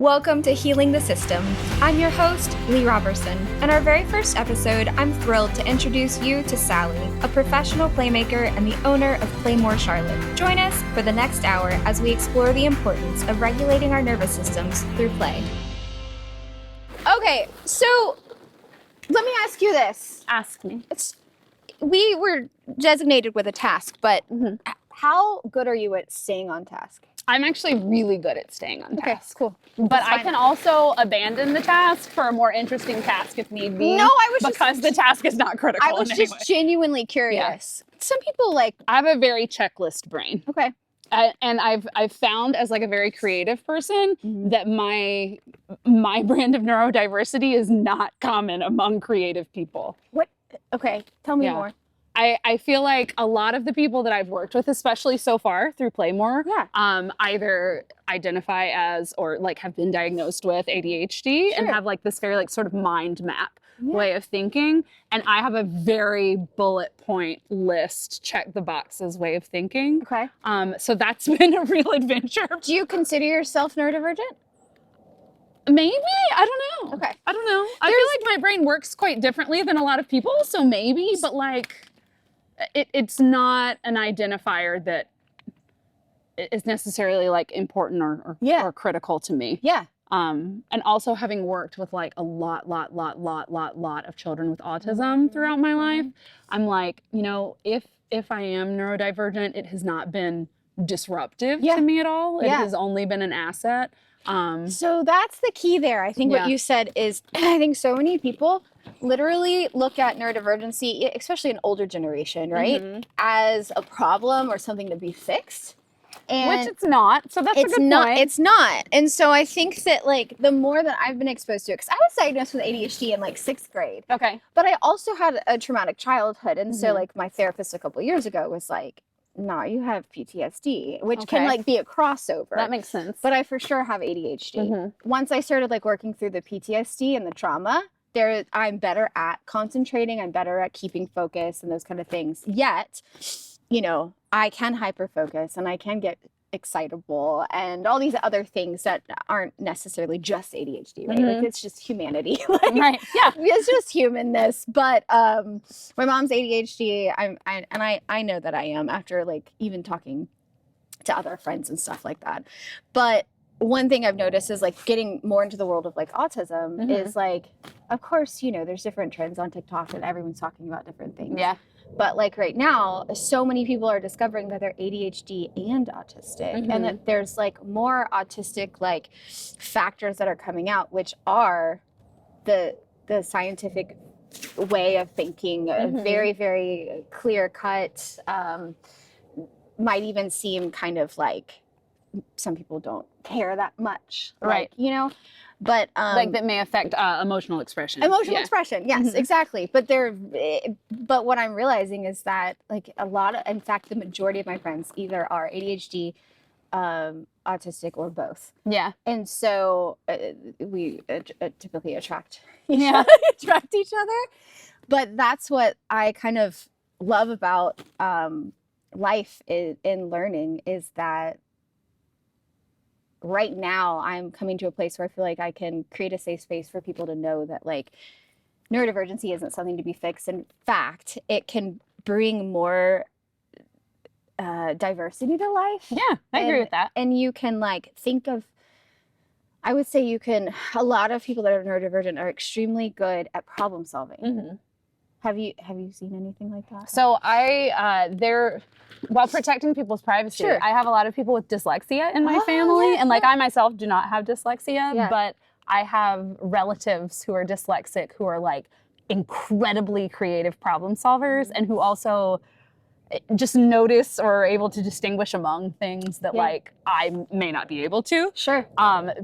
Welcome to Healing the System. I'm your host, Leigh Roberson. In our very first episode, I'm thrilled to introduce you to Sally, a professional playmaker and the owner of PlayMore Charlotte. Join us for the next hour as we explore the importance of regulating our nervous systems through play. Okay, so let me ask you this. Ask me. We were designated with a task, but how good are you at staying on task? I'm actually really good at staying on task. Okay, cool. But I can also abandon the task for a more interesting task if need be. No, I was because the task is not critical. I was just genuinely curious. Yeah. Some people I have a very checklist brain. Okay. And I've found as like a very creative person that my brand of neurodiversity is not common among creative people. What? Okay, tell me more. I feel like a lot of the people that I've worked with, especially so far through PlayMore, either identify as or like have been diagnosed with ADHD and have like this very like sort of mind map way of thinking. And I have a very bullet point list, check the boxes way of thinking. Okay. So that's been a real adventure. Do you consider yourself neurodivergent? Maybe. I don't know. Okay. I don't know. I feel like my brain works quite differently than a lot of people. So maybe, but like, it's not an identifier that is necessarily like important or critical to me. Yeah. And also having worked with like a lot of children with autism throughout my life, I'm like, you know, if I am neurodivergent, it has not been disruptive to me at all. It has only been an asset. So that's the key there. I think what you said is, I think so many people literally look at neurodivergency, especially an older generation, right, as a problem or something to be fixed. And which it's not. So that's a good point. It's not. And so I think that like the more that I've been exposed to it, because I was diagnosed with ADHD in like 6th grade. Okay. But I also had a traumatic childhood. And so like my therapist a couple years ago was like, no, you have PTSD, which can like be a crossover. That makes sense. But I for sure have ADHD. Once I started like working through the PTSD and the trauma, I'm better at concentrating. I'm better at keeping focus and those kind of things. Yet, you know, I can hyperfocus and I can get excitable and all these other things that aren't necessarily just ADHD, right? Like it's just humanity. Right. Yeah. It's just humanness. But my mom's ADHD. I know that I am after like even talking to other friends and stuff like that. But one thing I've noticed is like getting more into the world of like autism is like, of course, you know, there's different trends on TikTok and everyone's talking about different things. Yeah. But like right now, so many people are discovering that they're ADHD and autistic and that there's like more autistic like factors that are coming out, which are the scientific way of thinking, very, very clear cut, might even seem kind of like some people don't care that much, right? Like, you know, but like that may affect emotional expression. Emotional expression, yes, exactly. But what I'm realizing is that like in fact, the majority of my friends either are ADHD, autistic, or both. Yeah, and so we typically attract each other. But that's what I kind of love about life in learning is that. Right now, I'm coming to a place where I feel like I can create a safe space for people to know that like neurodivergency isn't something to be fixed. In fact, it can bring more diversity to life. Yeah, I agree with that. And you can like think of, I would say a lot of people that are neurodivergent are extremely good at problem solving. Have you seen anything like that? So while protecting people's privacy, I have a lot of people with dyslexia in my family. And like I myself do not have dyslexia, but I have relatives who are dyslexic who are like incredibly creative problem solvers and who also just notice or are able to distinguish among things that like I may not be able to. Sure.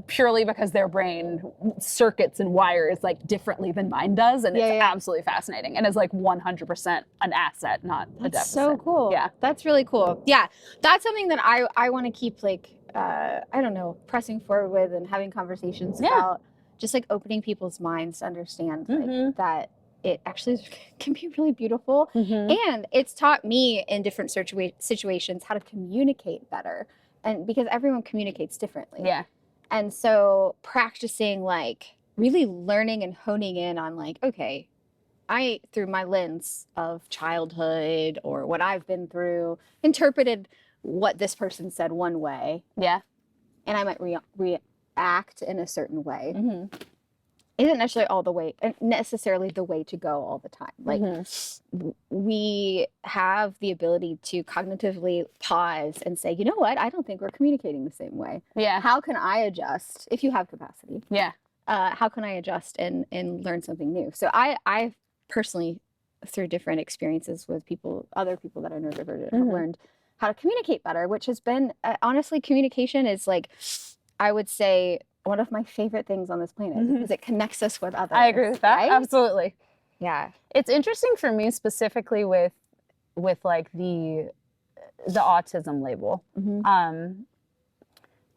Purely because their brain circuits and wires like differently than mine does. And it's absolutely fascinating and is like 100% an asset, not a deficit. That's so cool. Yeah. That's really cool. Yeah. That's something that I want to keep like, I don't know, pressing forward with and having conversations about just like opening people's minds to understand like that it actually can be really beautiful. And it's taught me in different situations how to communicate better. And because everyone communicates differently. Yeah. And so practicing like really learning and honing in on like, okay, I, through my lens of childhood or what I've been through, interpreted what this person said one way. Yeah. And I might react in a certain way. Isn't necessarily the way to go all the time. Like we have the ability to cognitively pause and say, you know what? I don't think we're communicating the same way. Yeah. How can I adjust if you have capacity? Yeah. How can I adjust and learn something new? So I personally, through different experiences with other people that are neurodivergent, have learned how to communicate better, which has been, honestly, communication is like, I would say, one of my favorite things on this planet because it connects us with others. I agree with that. Right? Absolutely. Yeah. It's interesting for me specifically with like the autism label.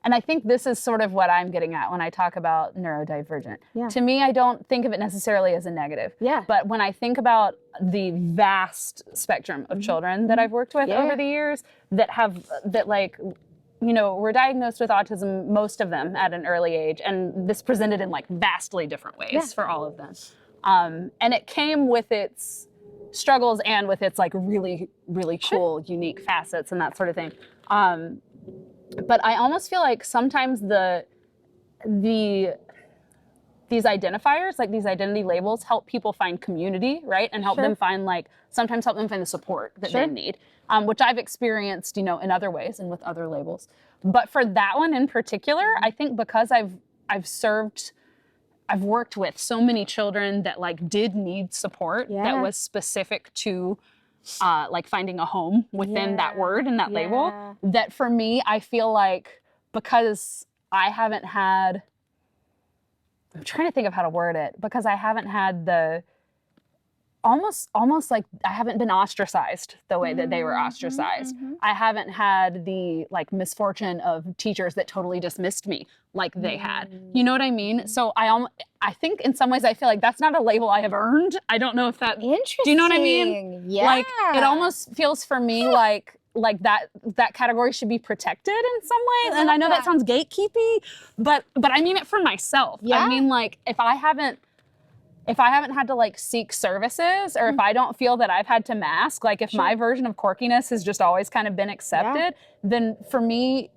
And I think this is sort of what I'm getting at when I talk about neurodivergent. Yeah. To me, I don't think of it necessarily as a negative. Yeah. But when I think about the vast spectrum of children that I've worked with over the years that were diagnosed with autism, most of them at an early age, and this presented in like vastly different ways for all of them. And it came with its struggles and with its like really, really cool, unique facets and that sort of thing. But I almost feel like sometimes these identifiers, like these identity labels, help people find community, right? And help them find sometimes help them find the support that they need, which I've experienced, in other ways and with other labels. But for that one in particular, I think because I've worked with so many children that did need support that was specific to finding a home within that word and that label, that for me, I feel like because I haven't had, I'm trying to think of how to word it, because I haven't had the, almost like I haven't been ostracized the way that they were ostracized. I haven't had the misfortune of teachers that totally dismissed me like they had. You know what I mean? So I think in some ways I feel like that's not a label I have earned. I don't know if that, interesting. Do you know what I mean? Yeah. It almost feels for me like that category should be protected in some way. And I know that sounds gatekeepy, but I mean it for myself. Yeah. I mean if I haven't had to seek services, or if I don't feel that I've had to mask, if my version of quirkiness has just always kind of been accepted, then for me,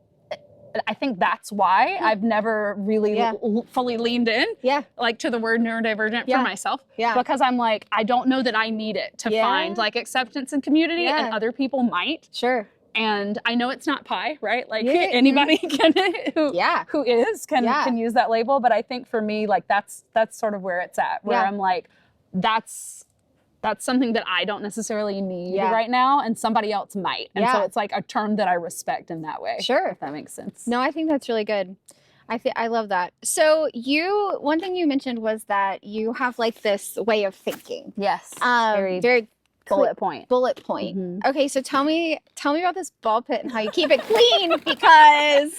I think that's why I've never really fully leaned in to the word neurodivergent for myself. Yeah. Because I'm I don't know that I need it to find acceptance and community, and other people might. Sure. And I know it's not pie, right? Anybody can who can use that label. But I think for me, that's sort of where it's at, where I'm that's something that I don't necessarily need right now, and somebody else might. And so it's a term that I respect in that way. Sure. If that makes sense. No, I think that's really good. I love that. So one thing you mentioned was that you have this way of thinking. Yes. Very bullet point. Okay, so tell me about this ball pit and how you keep it clean, because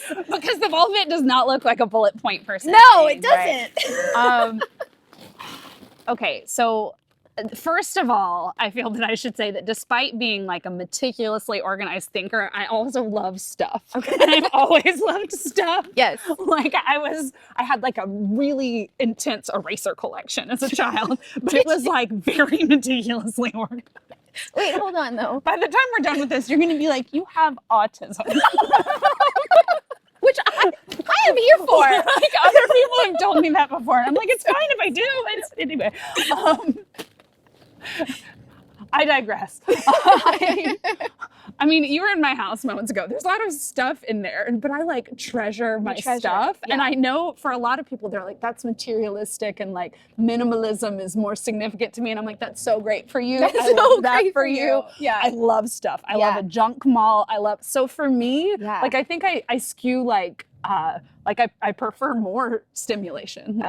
the ball pit does not look like a bullet point person. No, it doesn't. Right? Okay, so first of all, I feel that I should say that despite being a meticulously organized thinker, I also love stuff. Okay. And I've always loved stuff. Yes. I had a really intense eraser collection as a child, but it was very meticulously organized. Wait, hold on though. By the time we're done with this, you're going to be you have autism. Which I am here for. Other people have told me that before. And I'm it's fine if I do. Anyway. I digress. I mean, you were in my house moments ago. There's a lot of stuff in there, but I treasure my stuff. Yeah. And I know for a lot of people, they're that's materialistic, and minimalism is more significant to me. And I'm that's so great for you. That's I so love that great for you. Yeah. I love stuff. I love a junk mall. So for me, I think I skew I prefer more stimulation.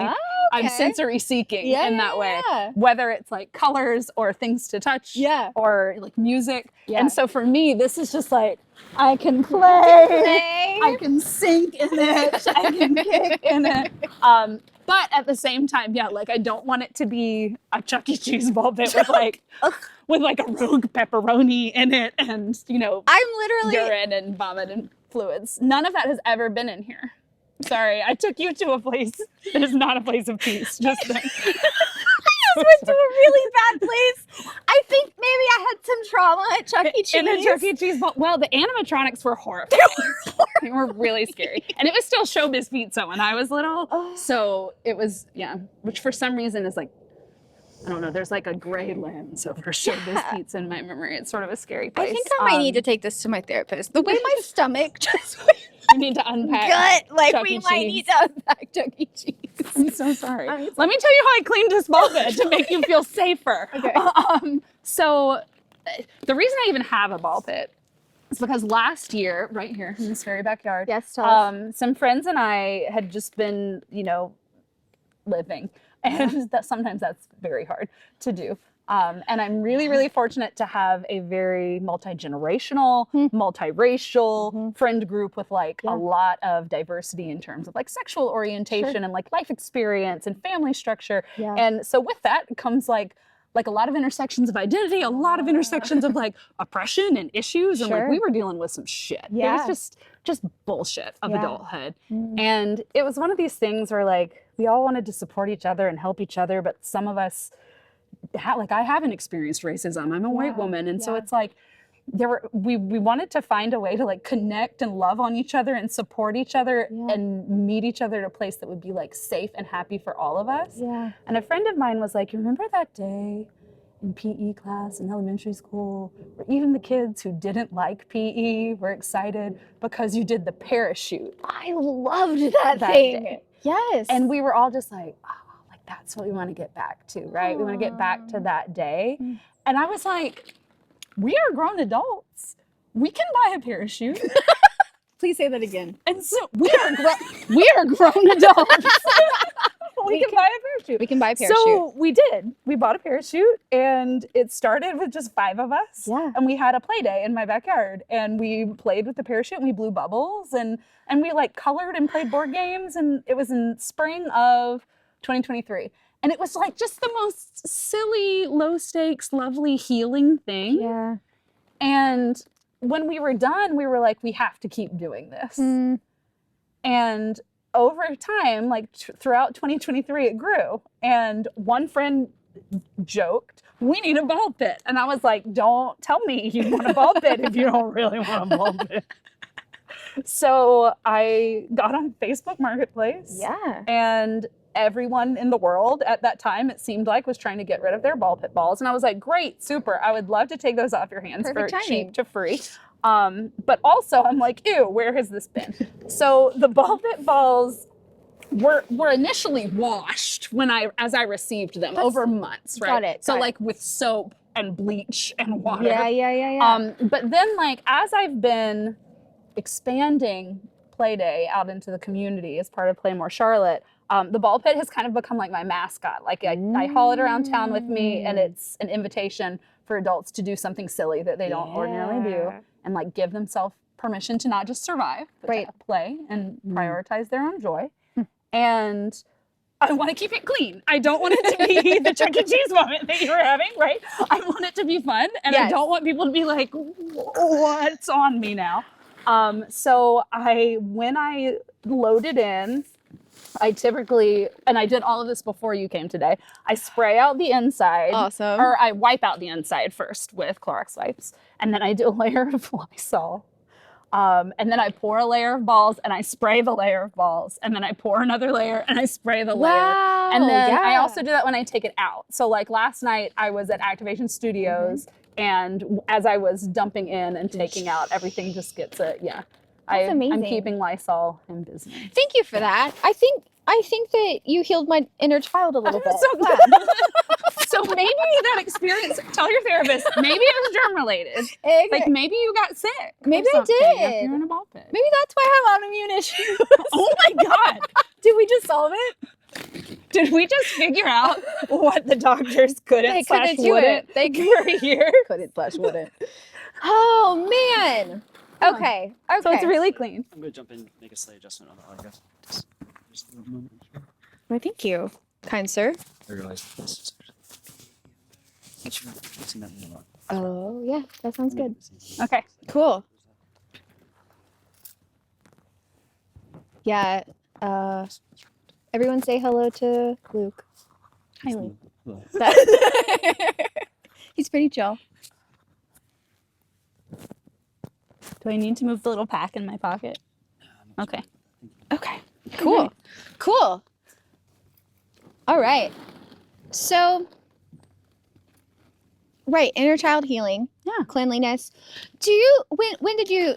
I'm sensory seeking in that way, whether it's colors or things to touch or music. Yeah. And so for me, this is just I can play, I can sink in it, I can kick in it. But at the same time, I don't want it to be a Chuck E. Cheese ball pit with with a rogue pepperoni in it, and I'm literally urine and vomit and fluids. None of that has ever been in here. Sorry, I took you to a place that is not a place of peace. Just then. I just went to a really bad place. I think maybe I had some trauma at Chuck E. Cheese. In a Chuck E. Cheese. Well, the animatronics were horrible. They were really scary. And it was still Showbiz Pizza when I was little. Oh. So it was, which for some reason is like, I don't know, there's like a gray lens over Showbiz Pizza in my memory. It's sort of a scary place. I think I might need to take this to my therapist. The way my stomach just we need to unpack gut, like Chuck we E. might Cheese. need to unpack Chuck E. Cheese. I'm so sorry. Let me tell you how I cleaned this ball bed to make you feel safer. Okay. So the reason I even have a ball pit is because last year, right here in this very backyard, yes, tell us. Some friends and I had just been, living. And that sometimes that's very hard to do. And I'm really, really fortunate to have a very multi-generational, multiracial friend group with like a lot of diversity in terms of like sexual orientation and like life experience and family structure. Yeah. And so with that comes like a lot of intersections of identity, a lot of intersections of like oppression and issues. And like we were dealing with some shit. Yeah. It was just bullshit of adulthood. And it was one of these things where like we all wanted to support each other and help each other, but some of us I haven't experienced racism. I'm a white woman. And so it's like we wanted to find a way to like connect and love on each other and support each other and meet each other at a place that would be like safe and happy for all of us. Yeah. And a friend of mine was like, you remember that day in PE class in elementary school where even the kids who didn't like PE were excited because you did the parachute? I loved that thing. Day. Yes. And we were all just like, that's what we want to get back to, right? Aww. We want to get back to that day. And I was like, we are grown adults. We can buy a parachute. Please say that again. And so we are grown adults. we can buy a parachute. We can buy a parachute. So we did. We bought a parachute and it started with just 5 of us. Yeah. And we had a play day in my backyard and we played with the parachute and we blew bubbles and we like colored and played board games, and it was in spring of 2023. And it was like just the most silly, low stakes, lovely healing thing. Yeah. And when we were done, we were like, we have to keep doing this. And over time, like throughout 2023, it grew. And one friend joked, we need a ball pit. And I was like, don't tell me you want a ball pit if you don't really want a ball pit. So I got on Facebook Marketplace. Yeah. And everyone in the world at that time, it seemed like, was trying to get rid of their ball pit balls. And I was like, great, super. I would love to take those off your hands for cheap to free. But also I'm like, ew, where has this been? So the ball pit balls were initially washed as I received them over months, right? Got it. So like with soap and bleach and water. Yeah. But then like as I've been expanding Playday out into the community as part of PlayMore Charlotte, the ball pit has kind of become like my mascot. Like I haul it around town with me, and it's an invitation for adults to do something silly that they don't ordinarily do, and like give themselves permission to not just survive, but to play and prioritize their own joy. And I want to keep it clean. I don't want it to be the Chuck E. Cheese moment that you were having, right? I want it to be fun, and I don't want people to be like, what's on me now? So when I loaded in, I typically, and I did all of this before you came today, I spray out the inside. Awesome. Or I wipe out the inside first with Clorox wipes. And then I do a layer of Lysol. And then I pour a layer of balls and I spray the layer of balls. And then I pour another layer and I spray the layer. And then I also do that when I take it out. So like last night I was at Activation Studios and as I was dumping in and taking out, everything just gets That's amazing. I'm keeping Lysol in business. Thank you for that. I think that you healed my inner child a little bit. I'm so glad. So maybe that experience, tell your therapist, maybe it was germ related. Okay. Like maybe you got sick. Maybe I did. You're in a ball pit. Maybe that's why I have autoimmune issues. Oh my God. Did we just solve it? Did we just figure out what the doctors couldn't do it? They were here. Couldn't/wouldn't. Oh man. Okay. So it's really clean. I'm going to jump in and make a slight adjustment on the audio. Just a moment here. Well, thank you, kind sir. I realized this is that a lot. Oh, yeah. That sounds good. Okay. Cool. Yeah. Everyone say hello to Luke. Hi, Leigh. He's pretty chill. Do I need to move the little pack in my pocket? Okay. Okay. Cool. Cool. All right. So, right, inner child healing. Yeah. Cleanliness. When did you,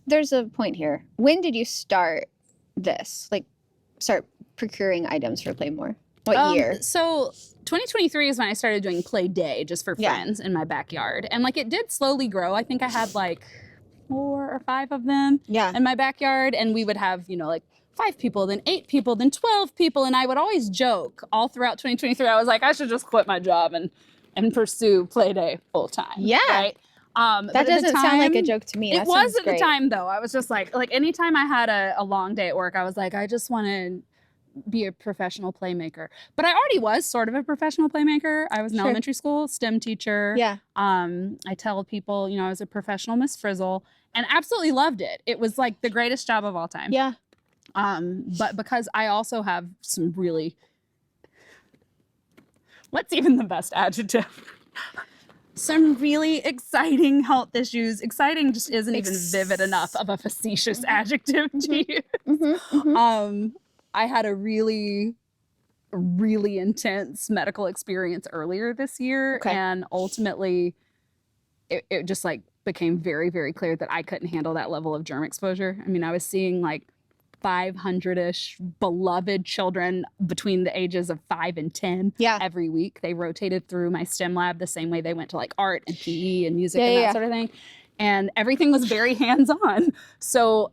there's a point here. When did you start this? Like, start procuring items for PlayMore? What year? So 2023 is when I started doing play day just for friends in my backyard. And like it did slowly grow. I think I had like 4 or 5 of them in my backyard. And we would have, you know, like 5 people, then 8 people, then 12 people. And I would always joke all throughout 2023. I was like, I should just quit my job and pursue play day full time. Yeah. Right? That doesn't sound like a joke to me. It was at the time though. I was just like anytime I had a long day at work, I was like, I just want to be a professional playmaker. But I already was sort of a professional playmaker. I was an elementary school STEM teacher. Yeah. I tell people, you know, I was a professional Miss Frizzle and absolutely loved it. It was like the greatest job of all time. Yeah. But because I also have some really, what's even the best adjective? Some really exciting health issues. Exciting just isn't even vivid enough of a facetious adjective to use. I had a really, really intense medical experience earlier this year. And ultimately, it just like became very, very clear that I couldn't handle that level of germ exposure. I mean, I was seeing like 500-ish beloved children between the ages of 5 and 10 every week. They rotated through my STEM lab the same way they went to like art and PE and music and that sort of thing. And everything was very hands-on. So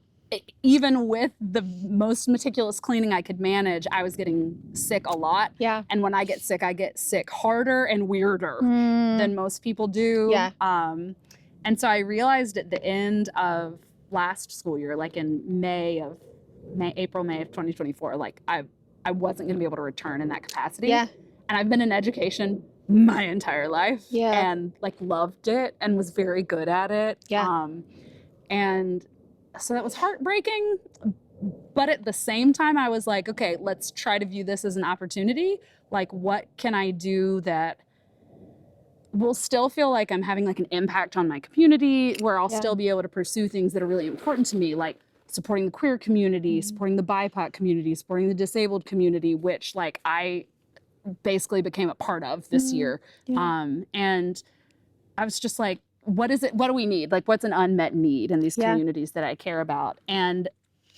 even with the most meticulous cleaning I could manage, I was getting sick a lot. Yeah. And when I get sick harder and weirder than most people do. Yeah. And so I realized at the end of last school year, like in April, May of 2024, like I wasn't going to be able to return in that capacity. Yeah. And I've been in education my entire life. Yeah. And like loved it and was very good at it. Yeah. And so that was heartbreaking, but at the same time, I was like, okay, let's try to view this as an opportunity. Like, what can I do that will still feel like I'm having like an impact on my community, where I'll still be able to pursue things that are really important to me, like supporting the queer community, supporting the BIPOC community, supporting the disabled community, which like I basically became a part of this year. And I was just like, what is it? What do we need? Like, what's an unmet need in these communities that I care about? And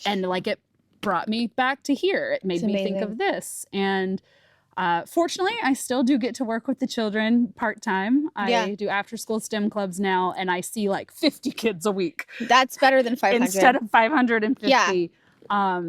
like, it brought me back to here. It made me think of this. And fortunately, I still do get to work with the children part-time. I do after-school STEM clubs now, and I see like 50 kids a week. That's better than 500. Instead of 550. Yeah.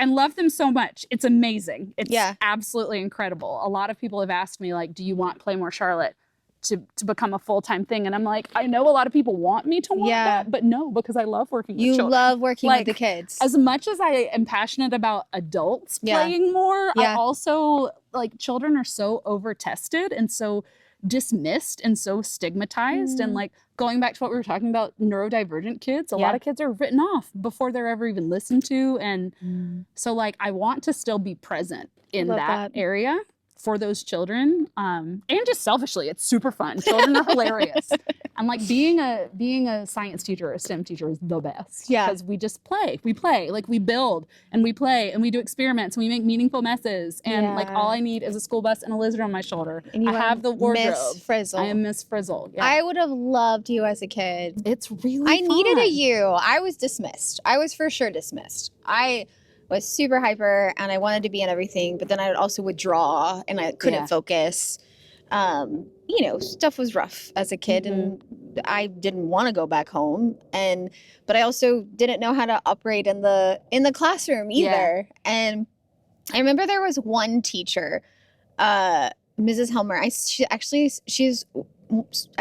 And love them so much. It's amazing. It's absolutely incredible. A lot of people have asked me, like, do you want PlayMore Charlotte to become a full-time thing? And I'm like, I know a lot of people want me to want that, but no, because I love working with children. You love working with the kids. As much as I am passionate about adults playing more, I also, like, children are so over-tested and so dismissed and so stigmatized. And like, going back to what we were talking about, neurodivergent kids, a lot of kids are written off before they're ever even listened to. And so like, I want to still be present in that area for those children. And just selfishly, it's super fun. Children are hilarious. And like being a science teacher or a STEM teacher is the best. Yeah. Because we just play. We play. Like we build and we play and we do experiments and we make meaningful messes. And like all I need is a school bus and a lizard on my shoulder. And I have the wardrobe. Miss Frizzle. I am Miss Frizzle. Yeah. I would have loved you as a kid. It's really fun. Needed a you. I was dismissed. I was for sure dismissed. I was super hyper and I wanted to be in everything, but then I also withdraw and I couldn't focus. You know, stuff was rough as a kid and I didn't want to go back home. But I also didn't know how to operate in the classroom either. Yeah. And I remember there was one teacher, Mrs. Helmer. I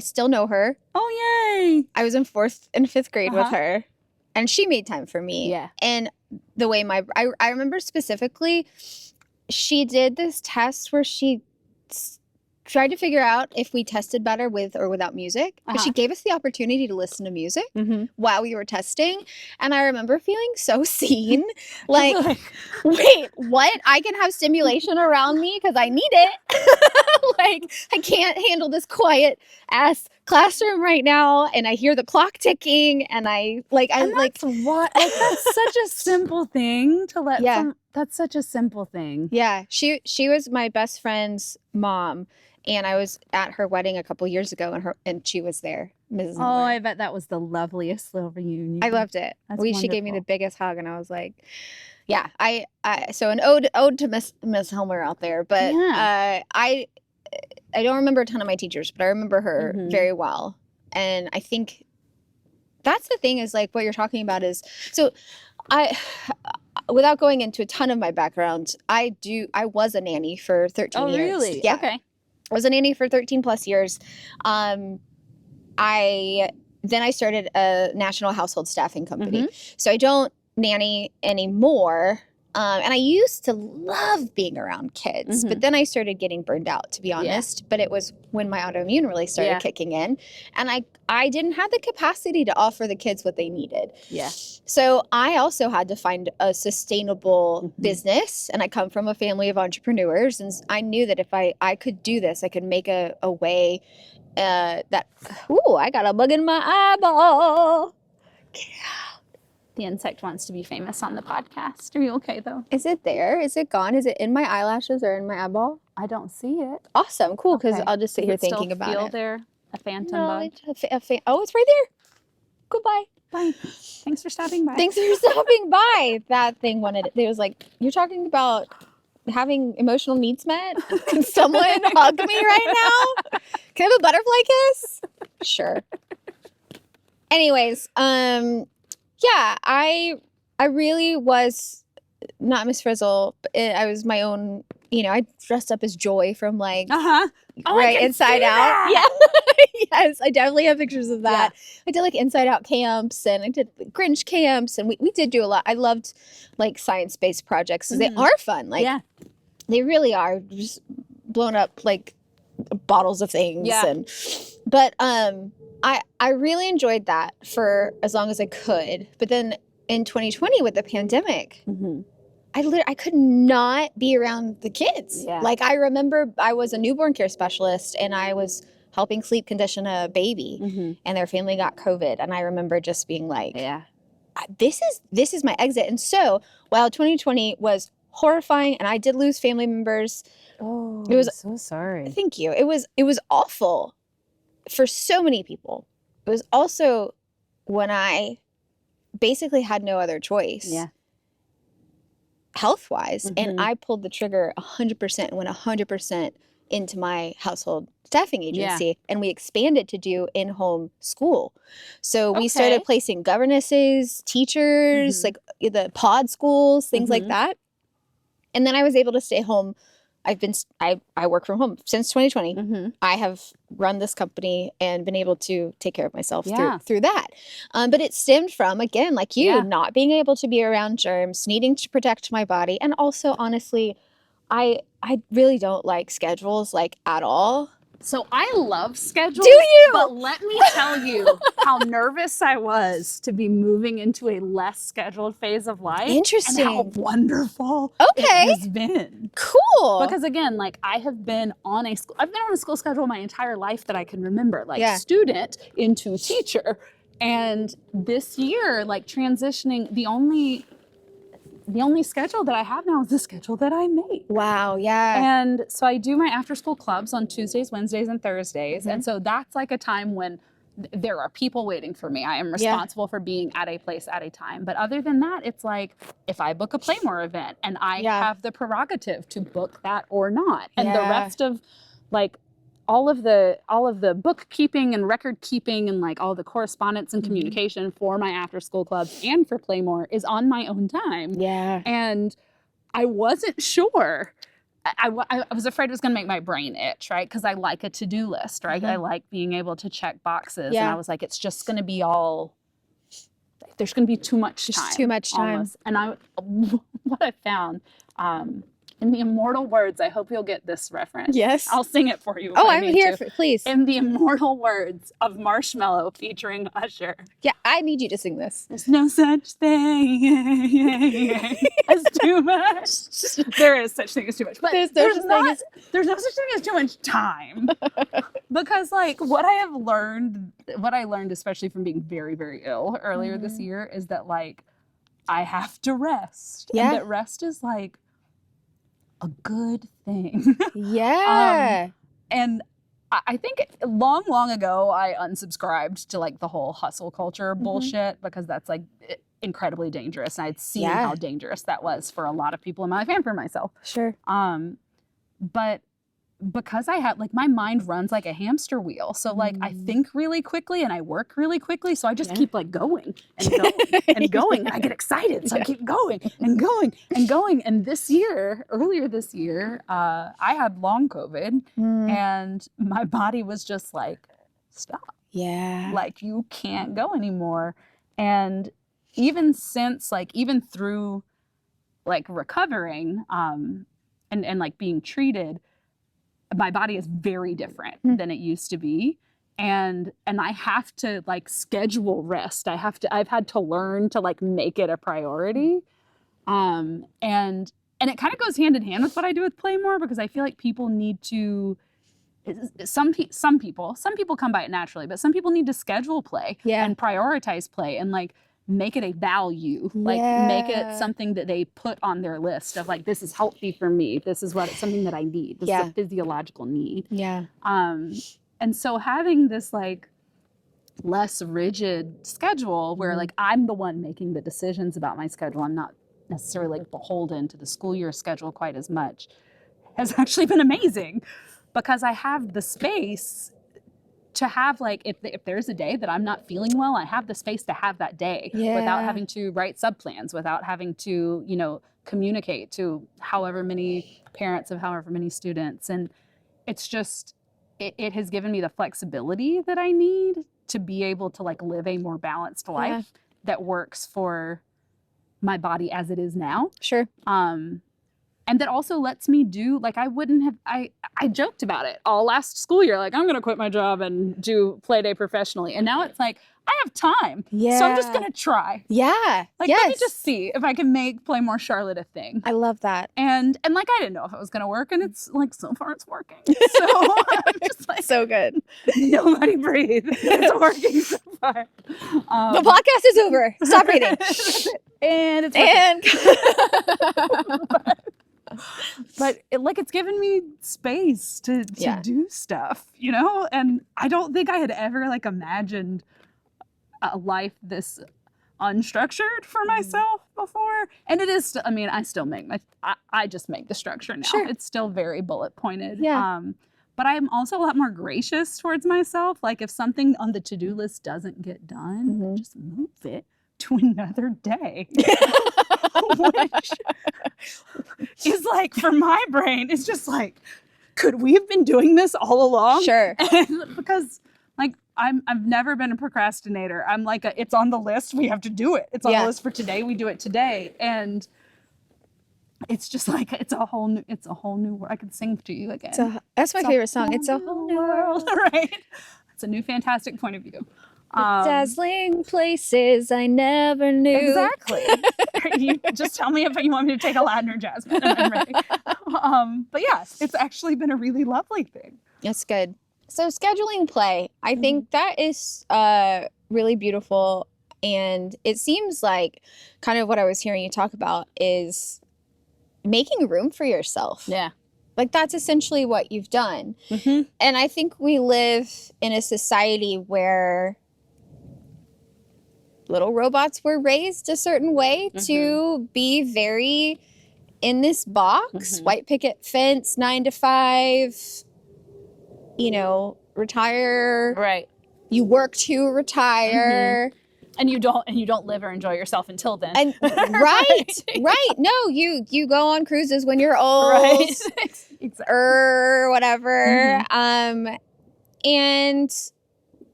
still know her. Oh, yay. I was in 4th and 5th grade with her and she made time for me. Yeah. And the way I remember specifically, she did this test where she tried to figure out if we tested better with or without music. But she gave us the opportunity to listen to music while we were testing. And I remember feeling so seen. Like, wait, what? I can have stimulation around me because I need it. Like, I can't handle this quiet ass classroom right now. And I hear the clock ticking. And that's such a simple thing to let that's such a simple thing. Yeah. She was my best friend's mom. And I was at her wedding a couple years ago, and she was there, Mrs. Miller. Oh, I bet that was the loveliest little reunion. I loved it. She gave me the biggest hug, and I was like, yeah. So an ode to Miss Helmer out there. But I don't remember a ton of my teachers, but I remember her very well. And I think that's the thing is like what you're talking about is so without going into a ton of my background, I was a nanny for 13 years. Oh, really? Yeah. Okay. I was a nanny for 13 plus years. Then I started a national household staffing company. So I don't nanny anymore. And I used to love being around kids, but then I started getting burned out, to be honest. Yeah. But it was when my autoimmune really started kicking in. And I didn't have the capacity to offer the kids what they needed. Yeah. So I also had to find a sustainable business. And I come from a family of entrepreneurs. And I knew that if I could do this, I could make a way I got a bug in my eyeball. Get out. The insect wants to be famous on the podcast. Are you okay, though? Is it there? Is it gone? Is it in my eyelashes or in my eyeball? I don't see it. Awesome. Cool, because I'll just sit here thinking about it. Still there? A phantom bug? It's right there. Goodbye. Bye. Thanks for stopping by. Thanks for stopping by. That thing it was like, you're talking about having emotional needs met? Can someone hug me right now? Can I have a butterfly kiss? Sure. Anyways, yeah, I really was not Miss Frizzle. But I was my own, I dressed up as Joy from like, Inside Out. Yeah. Yes, I definitely have pictures of that. Yeah. I did like Inside Out camps and I did Grinch camps and we did do a lot. I loved like science-based projects because they are fun. Like, they really are just blown up like bottles of things. Yeah. But I really enjoyed that for as long as I could. But then in 2020 with the pandemic, I could not be around the kids. Yeah. Like I remember I was a newborn care specialist and I was helping sleep condition a baby and their family got COVID. And I remember just being like, this is my exit. And so while 2020 was horrifying and I did lose family members. Oh, I'm so sorry. Thank you. It was awful for so many people. It was also when I basically had no other choice. Yeah. Health-wise. And I pulled the trigger 100% and went 100% into my household staffing agency. And we expanded to do in-home school. So we started placing governesses, teachers, like the pod schools, things like that. And then I was able to stay home. I work from home since 2020. I have run this company and been able to take care of myself through that. But it stemmed from, again, like you, not being able to be around germs, needing to protect my body. And also, honestly, I really don't like schedules like at all. So I love schedules. Do you? But let me tell you how nervous I was to be moving into a less scheduled phase of life. Interesting. And how wonderful it has been. Cool. Because again, like I've been on a school schedule my entire life that I can remember, like student into teacher. And this year, like transitioning, the only schedule that I have now is the schedule that I make. Wow, yeah. And so I do my after school clubs on Tuesdays, Wednesdays, and Thursdays. And so that's like a time when there are people waiting for me. I am responsible for being at a place at a time. But other than that, it's like if I book a PlayMore event and I have the prerogative to book that or not. And the rest of like all of the bookkeeping and record keeping and like all the correspondence and communication for my after school clubs and for PlayMore is on my own time. Yeah. And I wasn't sure. I was afraid it was going to make my brain itch, right? Because I like a to-do list, right? I like being able to check boxes. And I was like, it's just going to be there's going to be too much time. Just too much time. Almost. And what I found In the immortal words, I hope you'll get this reference. Yes. I'll sing it for you. Oh, I'm here for, please. In the immortal words of Marshmallow featuring Usher. Yeah, I need you to sing this. There's no such thing as too much. There is such thing as too much. But there's no such thing as too much time. Because like what I learned, especially from being very, very ill earlier this year, is that like I have to rest. Yeah. And that rest is like a good thing. Yeah. And I think long ago, I unsubscribed to like the whole hustle culture bullshit because that's like incredibly dangerous. And I'd seen how dangerous that was for a lot of people in my life and for myself. Sure. But because I have like my mind runs like a hamster wheel. So like I think really quickly and I work really quickly. So I just keep like going and going and going. And I get excited. So I keep going and going and going. And earlier this year, I had long COVID and my body was just like, stop. Yeah. Like you can't go anymore. And even through like recovering and like being treated, my body is very different than it used to be. And I have to like schedule rest. I've had to learn to like make it a priority. And it kind of goes hand in hand with what I do with PlayMore, because I feel like people need to, some people come by it naturally, but some people need to schedule play and prioritize play and like make it a value, like make it something that they put on their list of like, this is healthy for me. This is something that I need. This is a physiological need. Yeah. And so having this like less rigid schedule where like I'm the one making the decisions about my schedule, I'm not necessarily like beholden to the school year schedule quite as much, has actually been amazing because I have the space to have like, if there's a day that I'm not feeling well, I have the space to have that day without having to write sub-plans, without having to, communicate to however many parents of however many students. And it's just, it has given me the flexibility that I need to be able to like live a more balanced life that works for my body as it is now. Sure. And that also lets me do, like I joked about it all last school year, like I'm going to quit my job and do Playday professionally. And now it's like, I have time. Yeah. So I'm just going to try. Yeah. Like, let me just see if I can make PlayMore Charlotte a thing. I love that. And like, I didn't know if it was going to work. And it's like, so far it's working. So I'm just like, so good. Nobody breathe. It's working so far. The podcast is over. Stop breathing. And it's but it's given me space to do stuff, and I don't think I had ever like imagined a life this unstructured for myself before. And it is, I still make I just make the structure now. Sure. It's still very bullet pointed. Yeah. But I am also a lot more gracious towards myself. Like if something on the to-do list doesn't get done, just move it to another day. Which is like, for my brain, it's just like, could we have been doing this all along? Sure. And because like I've never been a procrastinator. I'm like it's on the list, we have to do it. It's on the list for today, we do it today. And it's just like it's a whole new world. I could sing to you again. That's my favorite song. It's a whole new world. Right. It's a new fantastic point of view. Dazzling places I never knew. Exactly. You just tell me if you want me to take a Latin or Jasmine and I'm ready. But yeah, it's actually been a really lovely thing. That's good. So scheduling play, I think that is really beautiful. And it seems like kind of what I was hearing you talk about is making room for yourself. Yeah. Like that's essentially what you've done. Mm-hmm. And I think we live in a society where little robots were raised a certain way to be very in this box, white picket fence, 9 to 5, retire. Right. You work to retire. And you don't live or enjoy yourself until then. And right. No, you go on cruises when you're old. Right. Or whatever. And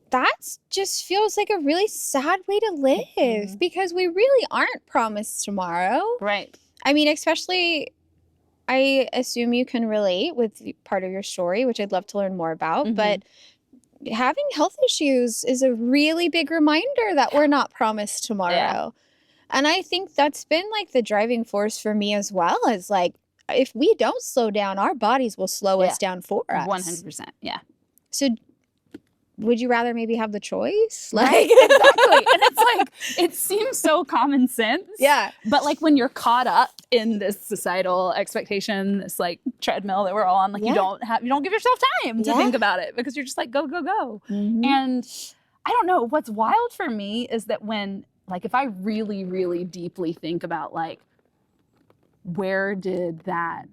that just feels like a really sad way to live because we really aren't promised tomorrow. Right. I mean, especially, I assume you can relate with part of your story, which I'd love to learn more about. But having health issues is a really big reminder that we're not promised tomorrow. Yeah. And I think that's been like the driving force for me as well, as like, if we don't slow down, our bodies will slow us down for us. 100%. Yeah. So would you rather maybe have the choice? Like, exactly. And it's like, it seems so common sense. Yeah. But like when you're caught up in this societal expectation, this like treadmill that we're all on, like you don't give yourself time to think about it because you're just like, go, go, go. And I don't know, what's wild for me is that when, like, if I really, really deeply think about like, where did that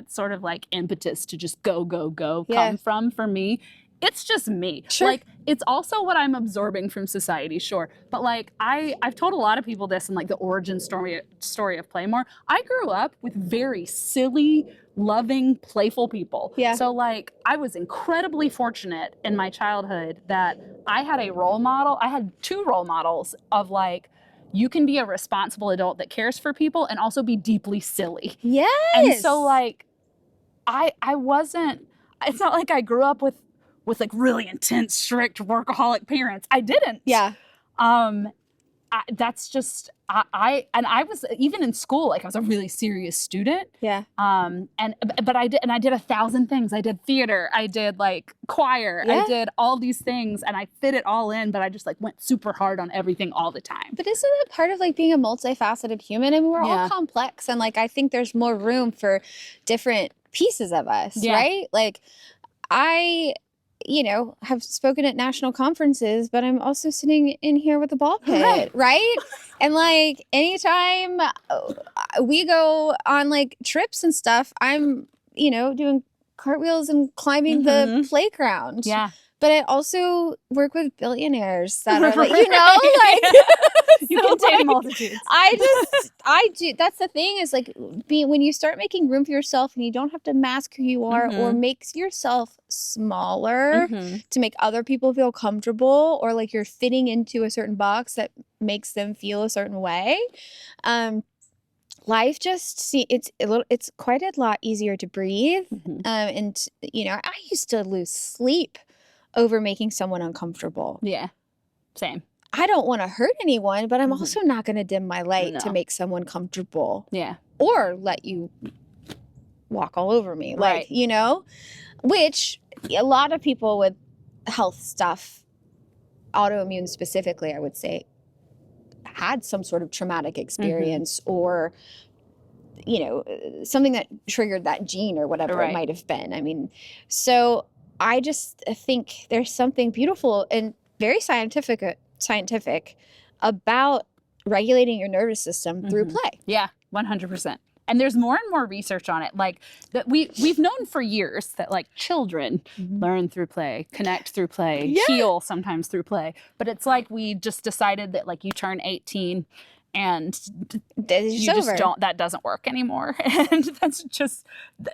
sort of like impetus to just go, go, go come from for me? It's just me. Sure. Like, it's also what I'm absorbing from society, sure. But like, I've told a lot of people this in like the origin story of PlayMore. I grew up with very silly, loving, playful people. Yeah. So like, I was incredibly fortunate in my childhood that I had a role model. I had 2 role models of like, you can be a responsible adult that cares for people and also be deeply silly. Yes. And so like, I wasn't, it's not like I grew up with like really intense, strict workaholic parents. I didn't. Yeah. That's just, I was, even in school, like I was a really serious student. Yeah. But I did 1,000 things. I did theater. I did like choir. Yeah. I did all these things and I fit it all in, but I just like went super hard on everything all the time. But isn't that part of like being a multifaceted human? I mean, we're all complex. And like, I think there's more room for different pieces of us, right? Like I have spoken at national conferences, but I'm also sitting in here with a ball pit, right? And like, anytime we go on like trips and stuff, I'm, doing cartwheels and climbing the playground. Yeah. But I also work with billionaires that are like, you contain multitudes. I do. That's the thing is like when you start making room for yourself and you don't have to mask who you are or makes yourself smaller to make other people feel comfortable or like you're fitting into a certain box that makes them feel a certain way. Life just it's quite a lot easier to breathe. And I used to lose sleep over making someone uncomfortable. Yeah, same. I don't want to hurt anyone, but I'm also not going to dim my light to make someone comfortable. Yeah. Or let you walk all over me. Like, which a lot of people with health stuff, autoimmune specifically, I would say, had some sort of traumatic experience or, something that triggered that gene or whatever it might have been. I mean, so I just think there's something beautiful and very scientific about regulating your nervous system through play. Yeah, 100%. And there's more and more research on it. Like that we've known for years that like children learn through play, connect through play, heal sometimes through play. But it's like we just decided that like you turn 18 and you just don't, that doesn't work anymore. And that's just,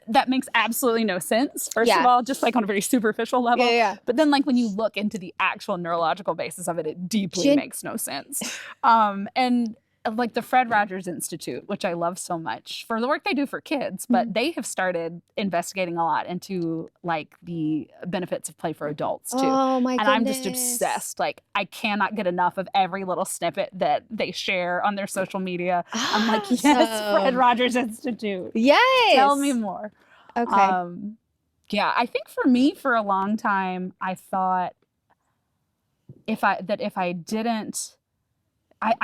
that makes absolutely no sense. First of all, just like on a very superficial level. But then like when you look into the actual neurological basis of it, it deeply makes no sense. And like the Fred Rogers Institute, which I love so much for the work they do for kids, but they have started investigating a lot into like the benefits of play for adults too. Oh my goodness. And I'm just obsessed. Like I cannot get enough of every little snippet that they share on their social media. I'm like, yes, Fred Rogers Institute. Yes. Tell me more. Okay. Yeah, I think for me, for a long time, I thought if I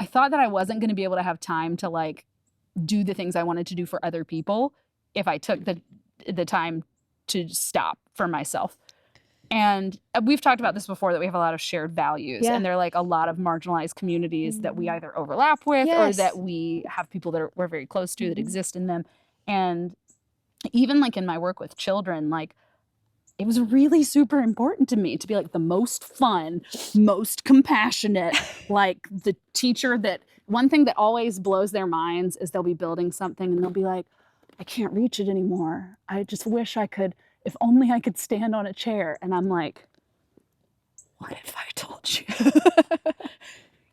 thought that I wasn't going to be able to have time to like do the things I wanted to do for other people if I took the time to stop for myself. And we've talked about this before, that we have a lot of shared values and they're like a lot of marginalized communities that we either overlap with or that we have people that we're very close to that exist in them. And even like in my work with children, like it was really super important to me to be like the most fun, most compassionate, like the teacher that one thing that always blows their minds is they'll be building something and they'll be like, I can't reach it anymore. I just wish I could, if only I could stand on a chair. And I'm like, what if I told you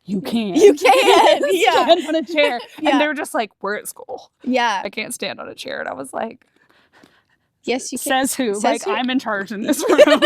you can. You can. Yeah. Stand on a chair. Yeah. And they're just like, we're at school. Yeah. I can't stand on a chair. And I was like, Yes, you can. says who? Says like, who? I'm in charge in this room.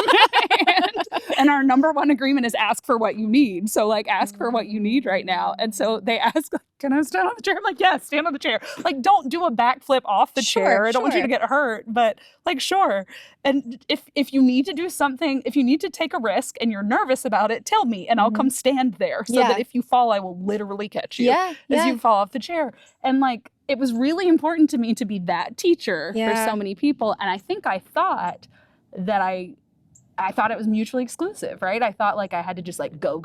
and our number one agreement is ask for what you need. So, like, ask for what you need right now. And so they ask, like, can I stand on the chair? I'm like, yes, stand on the chair. Like, don't do a backflip off the chair. I don't want you to get hurt. But, like, sure. And if you need to do something, if you need to take a risk and you're nervous about it, tell me. And I'll come stand there so that if you fall, I will literally catch you as you fall off the chair. And, like, it was really important to me to be that teacher for so many people. And I think I thought that I thought it was mutually exclusive, right? I thought like I had to just like go,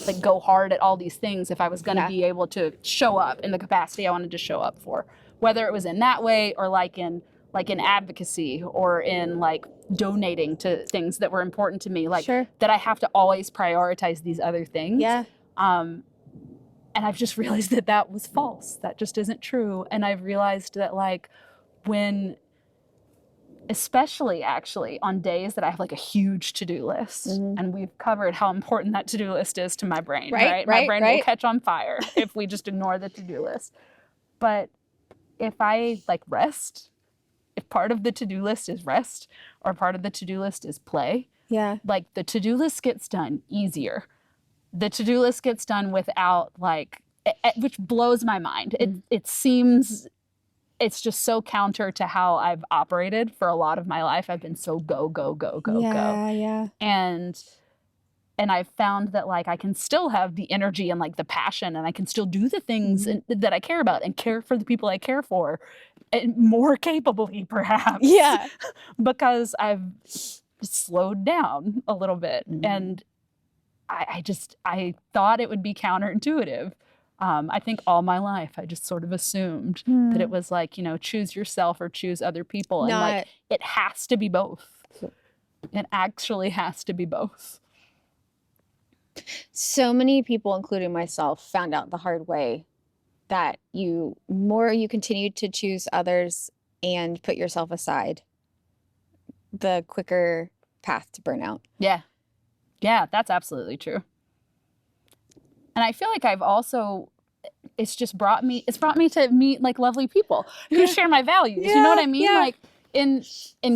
like go hard at all these things if I was going to be able to show up in the capacity I wanted to show up for, whether it was in that way or like in advocacy or in like donating to things that were important to me, like that I have to always prioritize these other things. Yeah. And I've just realized that that was false. That just isn't true. And I've realized that like when, especially actually on days that I have like a huge to-do list, and we've covered how important that to-do list is to my brain, right? My brain will catch on fire if we just ignore the to-do list. But if I like rest, if part of the to-do list is rest or part of the to-do list is play, like the to-do list gets done easier. The to-do list gets done without like, which blows my mind. It seems, it's just so counter to how I've operated for a lot of my life. I've been so go. Yeah. And I've found that like I can still have the energy and like the passion and I can still do the things that I care about and care for the people I care for and more capably perhaps. Yeah. Because I've slowed down a little bit. And I thought it would be counterintuitive. I think all my life I just sort of assumed that it was like, you know, choose yourself or choose other people. And like it has to be both. It actually has to be both. So many people, including myself, found out the hard way that more you continue to choose others and put yourself aside, the quicker path to burnout. Yeah. Yeah, that's absolutely true. And I feel like I've also, it's brought me to meet like lovely people who share my values. You know what I mean? Yeah. Like in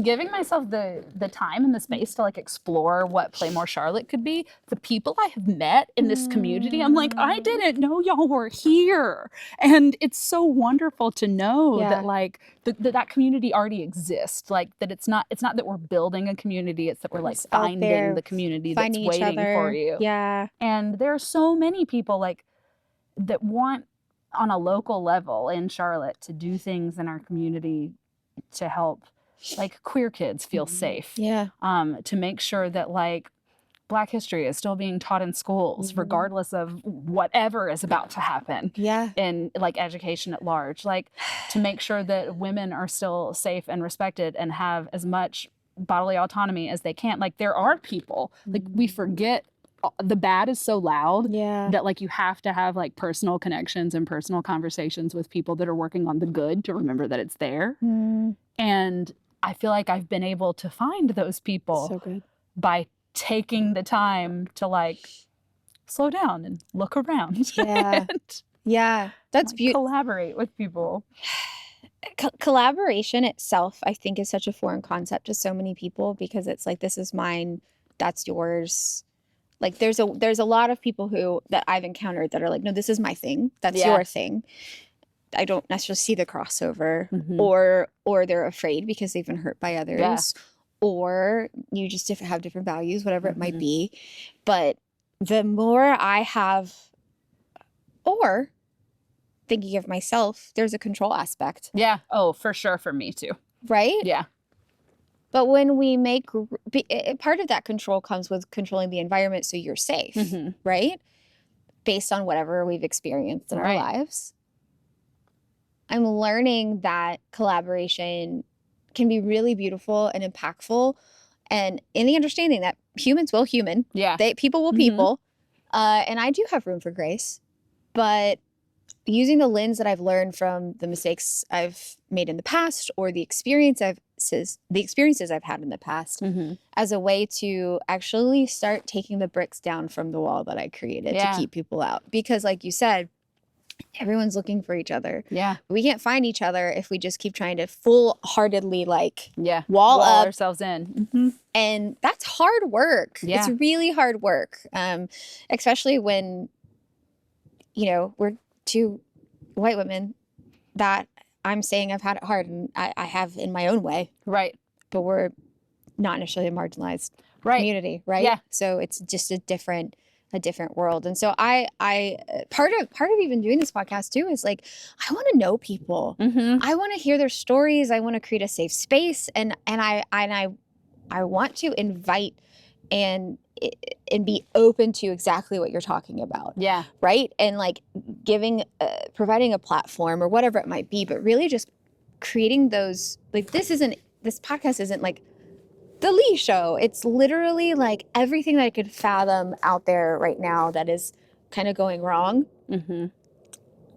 giving myself the time and the space to like explore what PlayMore Charlotte could be, the people I have met in this community, I'm like, I didn't know y'all were here. And it's so wonderful to know that like that community already exists. Like that it's not that we're building a community, it's that we're like finding the community that's waiting for you. Yeah. And there are so many people like that want on a local level in Charlotte to do things in our community to help like queer kids feel safe. Yeah. To make sure that like Black history is still being taught in schools, regardless of whatever is about to happen. Yeah. In like education at large, like to make sure that women are still safe and respected and have as much bodily autonomy as they can. Like there are people, like we forget the bad is so loud that like you have to have like personal connections and personal conversations with people that are working on the good to remember that it's there. And I feel like I've been able to find those people by taking the time to like slow down and look around. Yeah. That's like, beautiful. Collaborate with people. Collaboration itself, I think, is such a foreign concept to so many people because it's like, this is mine, that's yours. Like there's a lot of people that I've encountered that are like, no, this is my thing. That's your thing. I don't necessarily see the crossover or they're afraid because they've been hurt by others or you just have different values, whatever it might be. But the more I have, or thinking of myself, there's a control aspect. Yeah. Oh, for sure. For me too. Right? Yeah. But when we part of that control comes with controlling the environment so you're safe, right? Based on whatever we've experienced in our lives. I'm learning that collaboration can be really beautiful and impactful, and in the understanding that humans will human. Yeah. People will people. And I do have room for grace. But using the lens that I've learned from the mistakes I've made in the past or the experience I've experiences I've had in the past as a way to actually start taking the bricks down from the wall that I created to keep people out. Because like you said, everyone's looking for each other. Yeah. We can't find each other if we just keep trying to full-heartedly wall up ourselves in. And that's hard work. It's really hard work. Especially when, we're two white women that I'm saying I've had it hard, and I have in my own way. Right. But we're not necessarily a marginalized community, right? Yeah. So it's just a different world. And so I part of even doing this podcast too is like, I want to know people. I want to hear their stories. I want to create a safe space, and I want to invite and be open to exactly what you're talking about. Yeah. Right. And like providing a platform or whatever it might be, but really just creating those, like, this podcast isn't like the Leigh show. It's literally like everything that I could fathom out there right now that is kind of going wrong.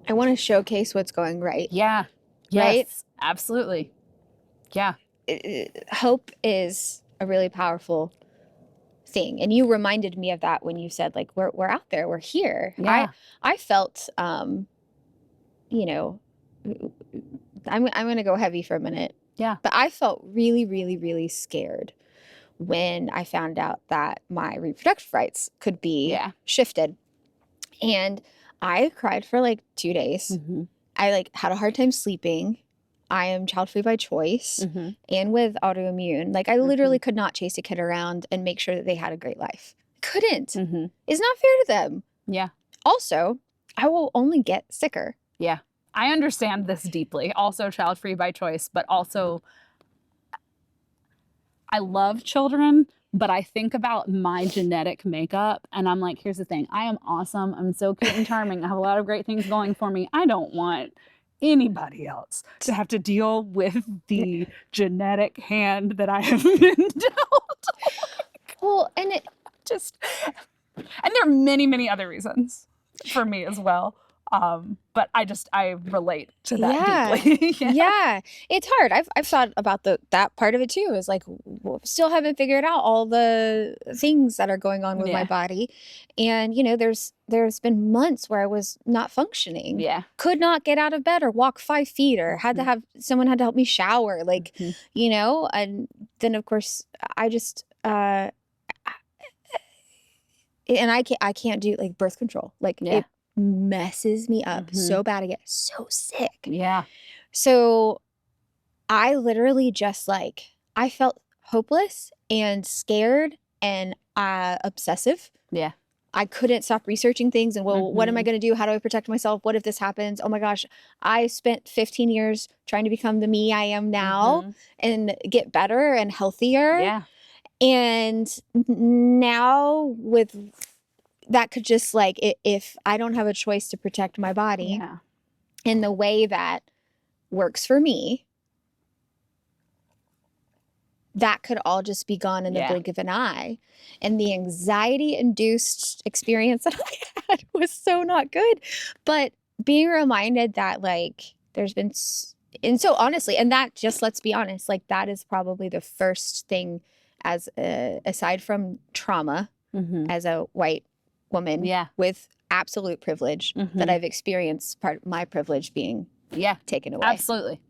I want to showcase what's going right. Yeah. Right? Yes, absolutely. Yeah. Hope is a really powerful thing. And you reminded me of that when you said, like, we're out there, we're here. Yeah. I felt, I'm going to go heavy for a minute. Yeah. But I felt really, really, really scared when I found out that my reproductive rights could be shifted. And I cried for like 2 days. I had a hard time sleeping. I am child-free by choice and with autoimmune. Like, I literally could not chase a kid around and make sure that they had a great life. Couldn't. It's not fair to them. Yeah. Also, I will only get sicker. Yeah. I understand this deeply. Also child-free by choice, but also I love children, but I think about my genetic makeup and I'm like, here's the thing. I am awesome. I'm so cute and charming. I have a lot of great things going for me. I don't want anybody else to have to deal with the genetic hand that I have been dealt. Well, and there are many, many other reasons for me as well. But I relate to that deeply. Yeah. It's hard. I've thought about that part of it too, is like, still haven't figured out all the things that are going on with my body. And, there's been months where I was not functioning. Yeah. Could not get out of bed or walk 5 feet, or someone had to help me shower. Like, and then of course I just, and I can't do like birth control. Like it messes me up so bad. I get so sick. Yeah. So I literally just I felt hopeless and scared and obsessive. Yeah. I couldn't stop researching things and, what am I going to do? How do I protect myself? What if this happens? Oh my gosh. I spent 15 years trying to become the me I am now and get better and healthier. Yeah. And now with that could just if I don't have a choice to protect my body in the way that works for me, that could all just be gone in the blink of an eye. And the anxiety-induced experience that I had was so not good. But being reminded that there's been, and so honestly, and that just, let's be honest, that is probably the first thing aside from trauma as a white woman with absolute privilege that I've experienced, part of my privilege being taken away. Absolutely.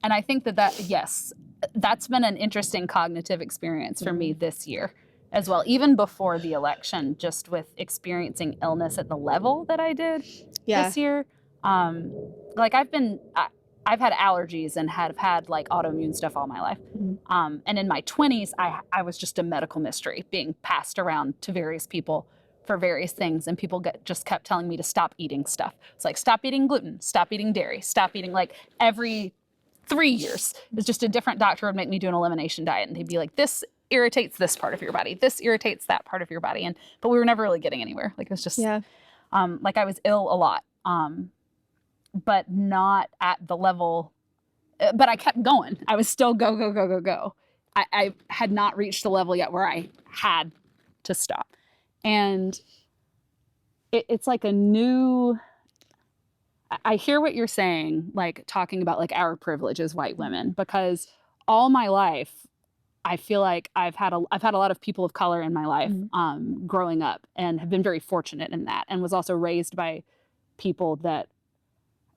And I think that's been an interesting cognitive experience for me this year as well, even before the election, just with experiencing illness at the level that I did this year. I've had allergies and have had autoimmune stuff all my life. And in my 20s, I was just a medical mystery being passed around to various people for various things. And people just kept telling me to stop eating stuff. It's stop eating gluten, stop eating dairy, stop eating every 3 years. It's just a different doctor would make me do an elimination diet. And they'd be like, this irritates this part of your body. This irritates that part of your body. But we were never really getting anywhere. It was just I was ill a lot. But not at the level, but I kept going. I was still go. I had not reached the level yet where I had to stop. And it's a new, I hear what you're saying, talking about our privilege as white women, because all my life, I feel like I've had a lot of people of color in my life growing up, and have been very fortunate in that, and was also raised by people that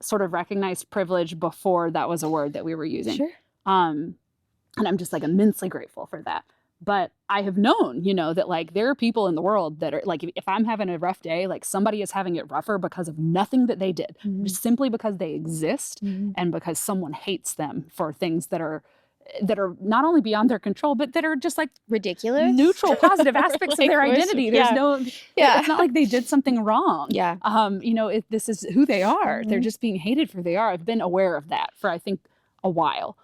sort of recognized privilege before that was a word that we were using. Sure. And I'm just like immensely grateful for that. But I have known, you know, that like there are people in the world that are like, if I'm having a rough day, like somebody is having it rougher because of nothing that they did, just simply because they exist and because someone hates them for things that are not only beyond their control, but that are just like ridiculous, neutral, positive aspects of their identity. There's it's not like they did something wrong. Yeah. You know, this is who they are. They're just being hated for who they are. I've been aware of that for, I think, a while.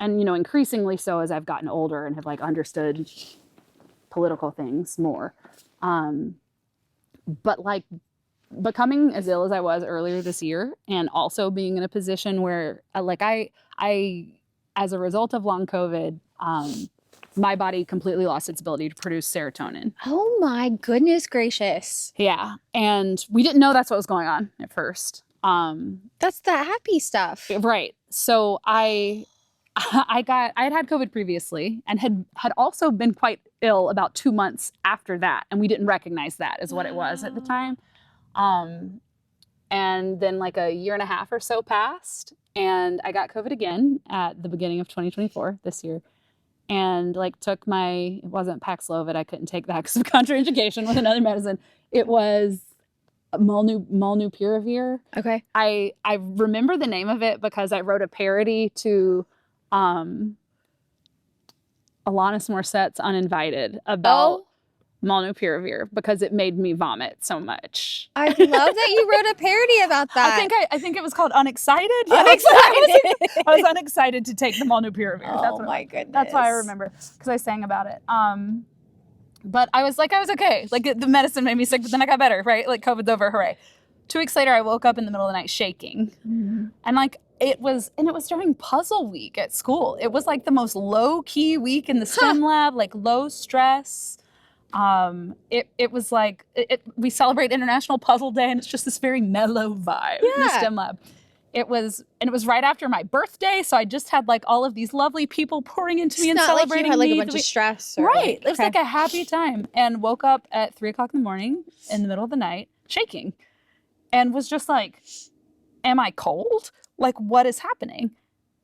And, you know, increasingly so as I've gotten older and have like understood political things more. But like becoming as ill as I was earlier this year, and also being in a position where like I as a result of long COVID, my body completely lost its ability to produce serotonin. Oh my goodness gracious. Yeah. And we didn't know that's what was going on at first. That's the happy stuff. Right. So I had COVID previously, and had also been quite ill about 2 months after that. And we didn't recognize that as what it was at the time. And then like a year and a half or so passed, and I got COVID again at the beginning of 2024 this year. And like took it wasn't Paxlovid, I couldn't take that because of contraindication with another medicine. It was molnupiravir. Okay. I remember the name of it because I wrote a parody to Alanis Morissette's Uninvited about molnupiravir because it made me vomit so much. I love that you wrote a parody about that. I think it was called Unexcited. Yeah, Unexcited. I was unexcited to take the molnupiravir. Oh my goodness. That's why I remember, because I sang about it. But I was okay. Like the medicine made me sick, but then I got better, right? Like COVID's over, hooray. 2 weeks later, I woke up in the middle of the night shaking. And like it was during puzzle week at school. It was like the most low key week in the STEM lab, like low stress. It was like we celebrate International Puzzle Day, and it's just this very mellow vibe in the STEM lab. It was right after my birthday, so I just had like all of these lovely people pouring into me and celebrating me. Like you had like a bunch of stress. Right. It was like a happy time, and woke up at 3:00 in the morning in the middle of the night shaking, and was just like, am I cold? Like, what is happening?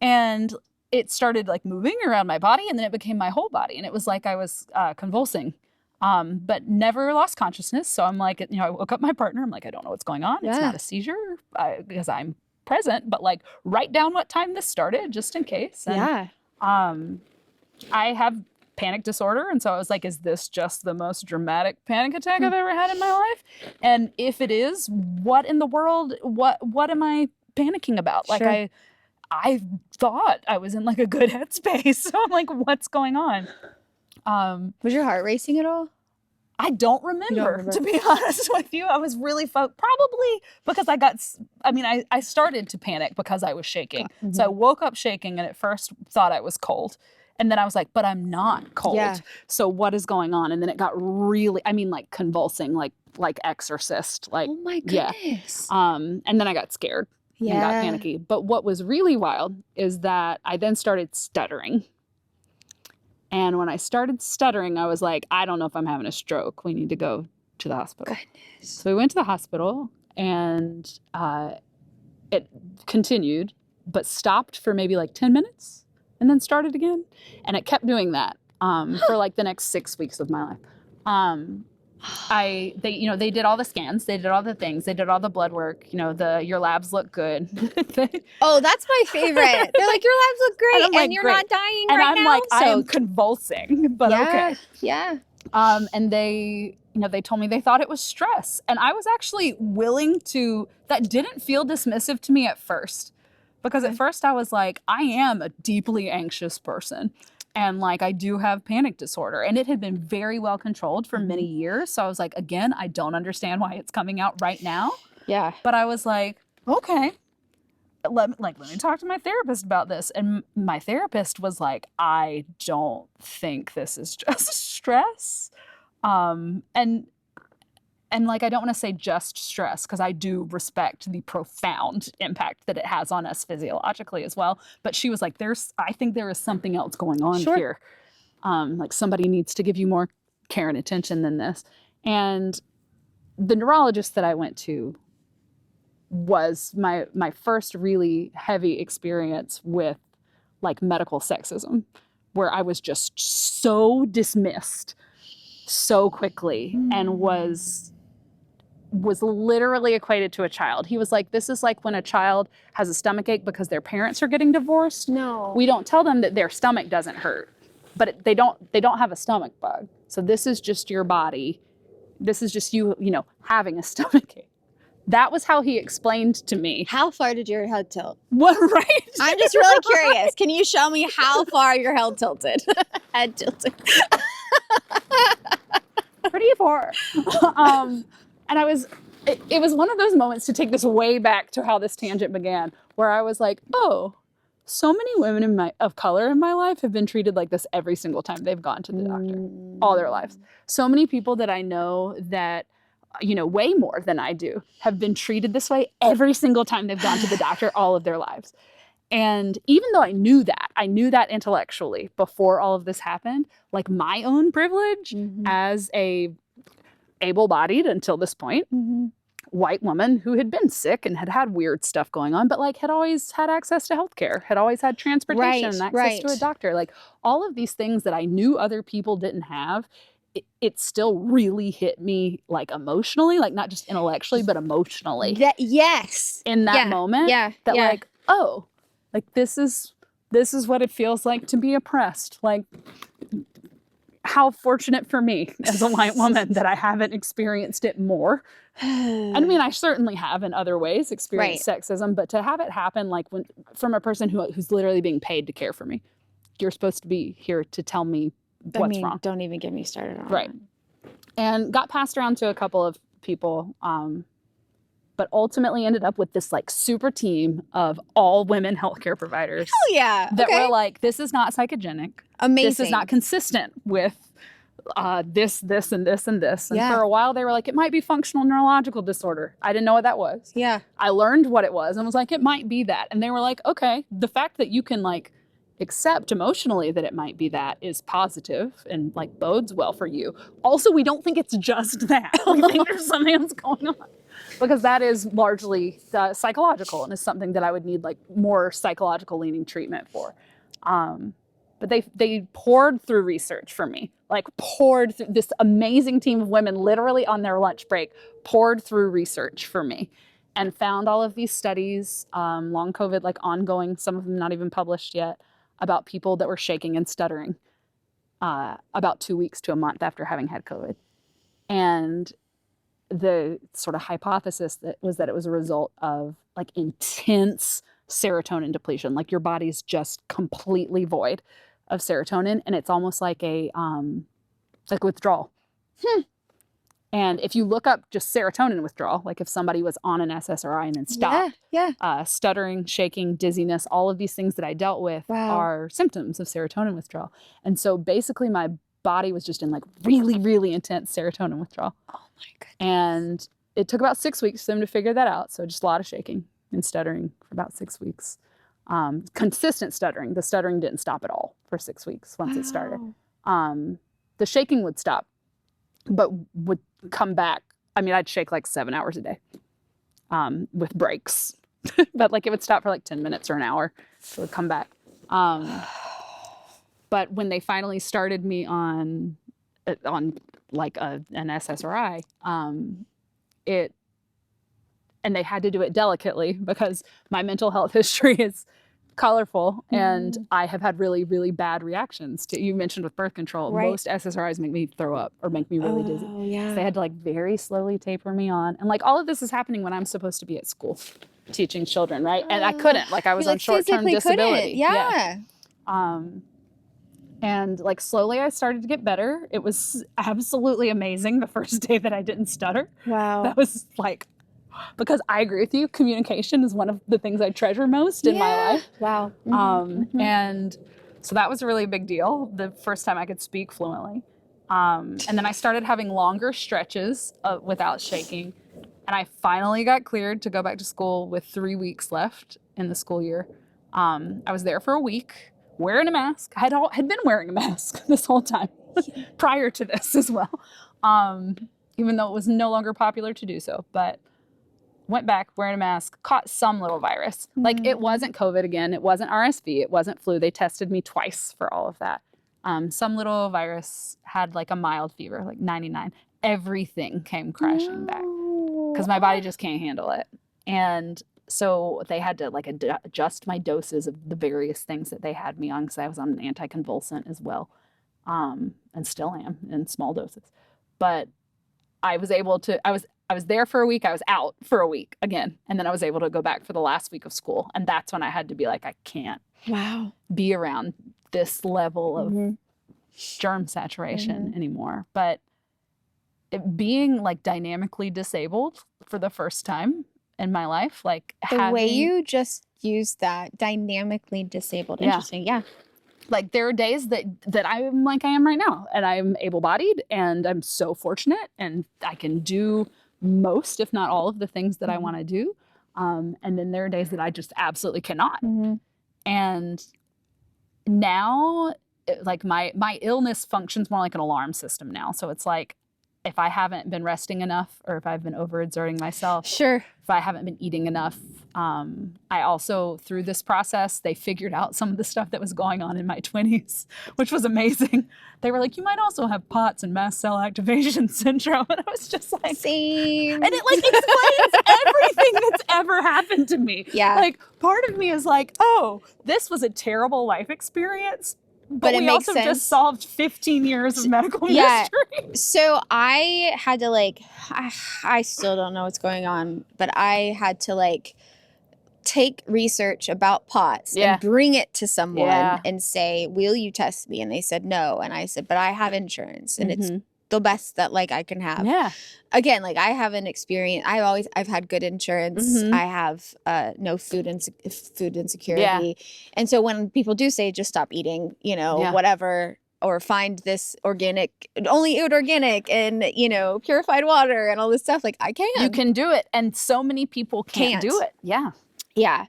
And it started like moving around my body, and then it became my whole body, and it was like I was convulsing. But never lost consciousness. So I'm like, you know, I woke up my partner. I'm like, I don't know what's going on. It's not a seizure because I'm present, but like write down what time this started just in case. And, I have panic disorder. And so I was like, is this just the most dramatic panic attack I've ever had in my life? And if it is, what in the world, what am I panicking about? Like I thought I was in like a good headspace. So I'm like, what's going on? Was your heart racing at all? I don't remember, to be honest with you. I was really probably because I started to panic because I was shaking. So I woke up shaking, and at first thought I was cold. And then I was like, but I'm not cold. Yeah. So what is going on? And then it got really, like convulsing, like Exorcist. Like, oh my goodness. Yeah. And then I got scared and got panicky. But what was really wild is that I then started stuttering. And when I started stuttering, I was like, I don't know if I'm having a stroke. We need to go to the hospital. Goodness. So we went to the hospital, and it continued, but stopped for maybe like 10 minutes and then started again. And it kept doing that for like the next 6 weeks of my life. They did all the scans, they did all the things, they did all the blood work, your labs look good. Oh, that's my favorite. They're like, your labs look great, and like, you're not dying right now. And I'm like, I am convulsing, but okay. Yeah. And they told me they thought it was stress. And I was actually willing to, that didn't feel dismissive to me at first. Because at first I was like, I am a deeply anxious person. And like, I do have panic disorder, and it had been very well controlled for many years. So I was like, again, I don't understand why it's coming out right now. Yeah. But I was like, okay, let me talk to my therapist about this. And my therapist was like, I don't think this is just stress. And and like, I don't want to say just stress, because I do respect the profound impact that it has on us physiologically as well. But she was like, I think there is something else going on here. Like somebody needs to give you more care and attention than this. And the neurologist that I went to was my first really heavy experience with like medical sexism, where I was just so dismissed so quickly and was literally equated to a child. He was like, this is like when a child has a stomach ache because their parents are getting divorced. No. We don't tell them that their stomach doesn't hurt, but they don't have a stomach bug. So this is just your body. This is just you know, having a stomach ache. That was how he explained to me. How far did your head tilt? What, right? I'm just really curious. Can you show me how far your head tilted? Head tilted. Pretty far. And it was one of those moments, to take this way back to how this tangent began, where I was like, oh, so many women of color in my life have been treated like this every single time they've gone to the doctor, all their lives. So many people that I know that, you know, way more than I do, have been treated this way every single time they've gone to the doctor all of their lives. And even though I knew that intellectually before all of this happened, like my own privilege as a able-bodied, until this point, white woman who had been sick and had weird stuff going on, but like had always had access to healthcare, had always had transportation, and access to a doctor, like all of these things that I knew other people didn't have, it still really hit me, like emotionally, like not just intellectually, but emotionally. Yes. In that moment. Yeah. That like, oh, like this is what it feels like to be oppressed. Like, how fortunate for me as a white woman that I haven't experienced it more. And I mean, I certainly have in other ways experienced sexism, but to have it happen like from a person who's literally being paid to care for me. You're supposed to be here to tell me what's wrong. Don't even get me started on that. And got passed around to a couple of people, but ultimately ended up with this like super team of all women healthcare providers. Hell yeah. That were like, this is not psychogenic. Amazing. This is not consistent with this, and this, and this. And Yeah. for a while they were like, it might be functional neurological disorder. I didn't know what that was. Yeah. I learned what it was and was like, it might be that. And they were like, okay, the fact that you can like accept emotionally that it might be that is positive and like bodes well for you. Also, we don't think it's just that. We think there's something else going on. Because that is largely psychological and is something that I would need like more psychological leaning treatment for. But they poured through research for me, like poured through this amazing team of women literally on their lunch break, poured through research for me and found all of these studies, long COVID, like ongoing, some of them not even published yet, about people that were shaking and stuttering about 2 weeks to a month after having had COVID. And the sort of hypothesis that it was a result of like intense serotonin depletion. Like your body's just completely void of serotonin, and it's almost like a like withdrawal. And if you look up just serotonin withdrawal, like if somebody was on an SSRI and then stopped, stuttering, shaking, dizziness, all of these things that I dealt with are symptoms of serotonin withdrawal. And so basically my body was just in like really, really intense serotonin withdrawal. Oh my goodness. And it took about 6 weeks for them to figure that out. So just a lot of shaking and stuttering for about 6 weeks. Consistent stuttering. The stuttering didn't stop at all for 6 weeks once it started. The shaking would stop, but would come back. I mean, I'd shake like 7 hours a day with breaks. But like it would stop for like 10 minutes or an hour. So it would come back. But when they finally started me on like an SSRI, and they had to do it delicately because my mental health history is colorful and I have had really, really bad reactions to, you mentioned with birth control, most SSRIs make me throw up or make me really dizzy. So they had to like very slowly taper me on. And like all of this is happening when I'm supposed to be at school teaching children, right? And I couldn't, like I was on short-term disability. And like slowly I started to get better. It was absolutely amazing the first day that I didn't stutter. Wow. That was like, because I agree with you, communication is one of the things I treasure most in my life. Wow. And so that was a really big deal. The first time I could speak fluently. And then I started having longer stretches without shaking. And I finally got cleared to go back to school with 3 weeks left in the school year. I was there for a week wearing a mask. I had been wearing a mask this whole time prior to this as well, even though it was no longer popular to do so. But went back wearing a mask, caught some little virus. Like, it wasn't COVID again. It wasn't RSV. It wasn't flu. They tested me twice for all of that. Some little virus, had like a mild fever, like 99. Everything came crashing back because my body just can't handle it. And so they had to like adjust my doses of the various things that they had me on, because I was on an anticonvulsant as well, and still am in small doses. But I was able to, I was there for a week. I was out for a week again. And then I was able to go back for the last week of school. And that's when I had to be like, I can't be around this level of germ saturation anymore. But being like dynamically disabled for the first time in my life, like the way you just used that, dynamically disabled. Interesting. Yeah. Like, there are days that I'm like I am right now, and I'm able-bodied, and I'm so fortunate, and I can do most, if not all, of the things that I want to do. And then there are days that I just absolutely cannot. And now, like, my illness functions more like an alarm system now. So it's like, if I haven't been resting enough, or if I've been overexerting myself, if I haven't been eating enough. I also, through this process, they figured out some of the stuff that was going on in my 20s, which was amazing. They were like, you might also have POTS and mast cell activation syndrome. And I was just like, same. And it like explains everything that's ever happened to me. Yeah. Like, part of me is like, oh, this was a terrible life experience. But it we makes also sense. Just solved 15 years of medical mystery. So I had to like, I still don't know what's going on, but I had to like take research about POTS and bring it to someone and say, will you test me? And they said no. And I said, but I have insurance, and it's the best that like I can have. Yeah. Again, like, I have an experience. I've had good insurance. I have no food insecurity. Yeah. And so when people do say just stop eating, you know, whatever, or find this organic, only eat organic, and, you know, purified water and all this stuff, like, I can. You can do it. And so many people can't do it. Yeah. Yeah.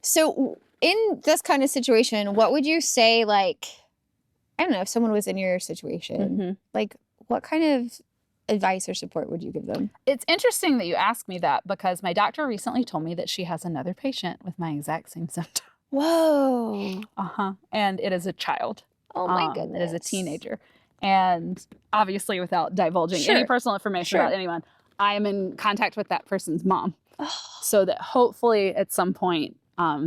So in this kind of situation, what would you say, like, I don't know, if someone was in your situation, like, what kind of advice or support would you give them? It's interesting that you ask me that, because my doctor recently told me that she has another patient with my exact same symptom. Whoa. And it is a child. Oh my goodness. It is a teenager. And obviously, without divulging any personal information about anyone, I am in contact with that person's mom. So that hopefully at some point,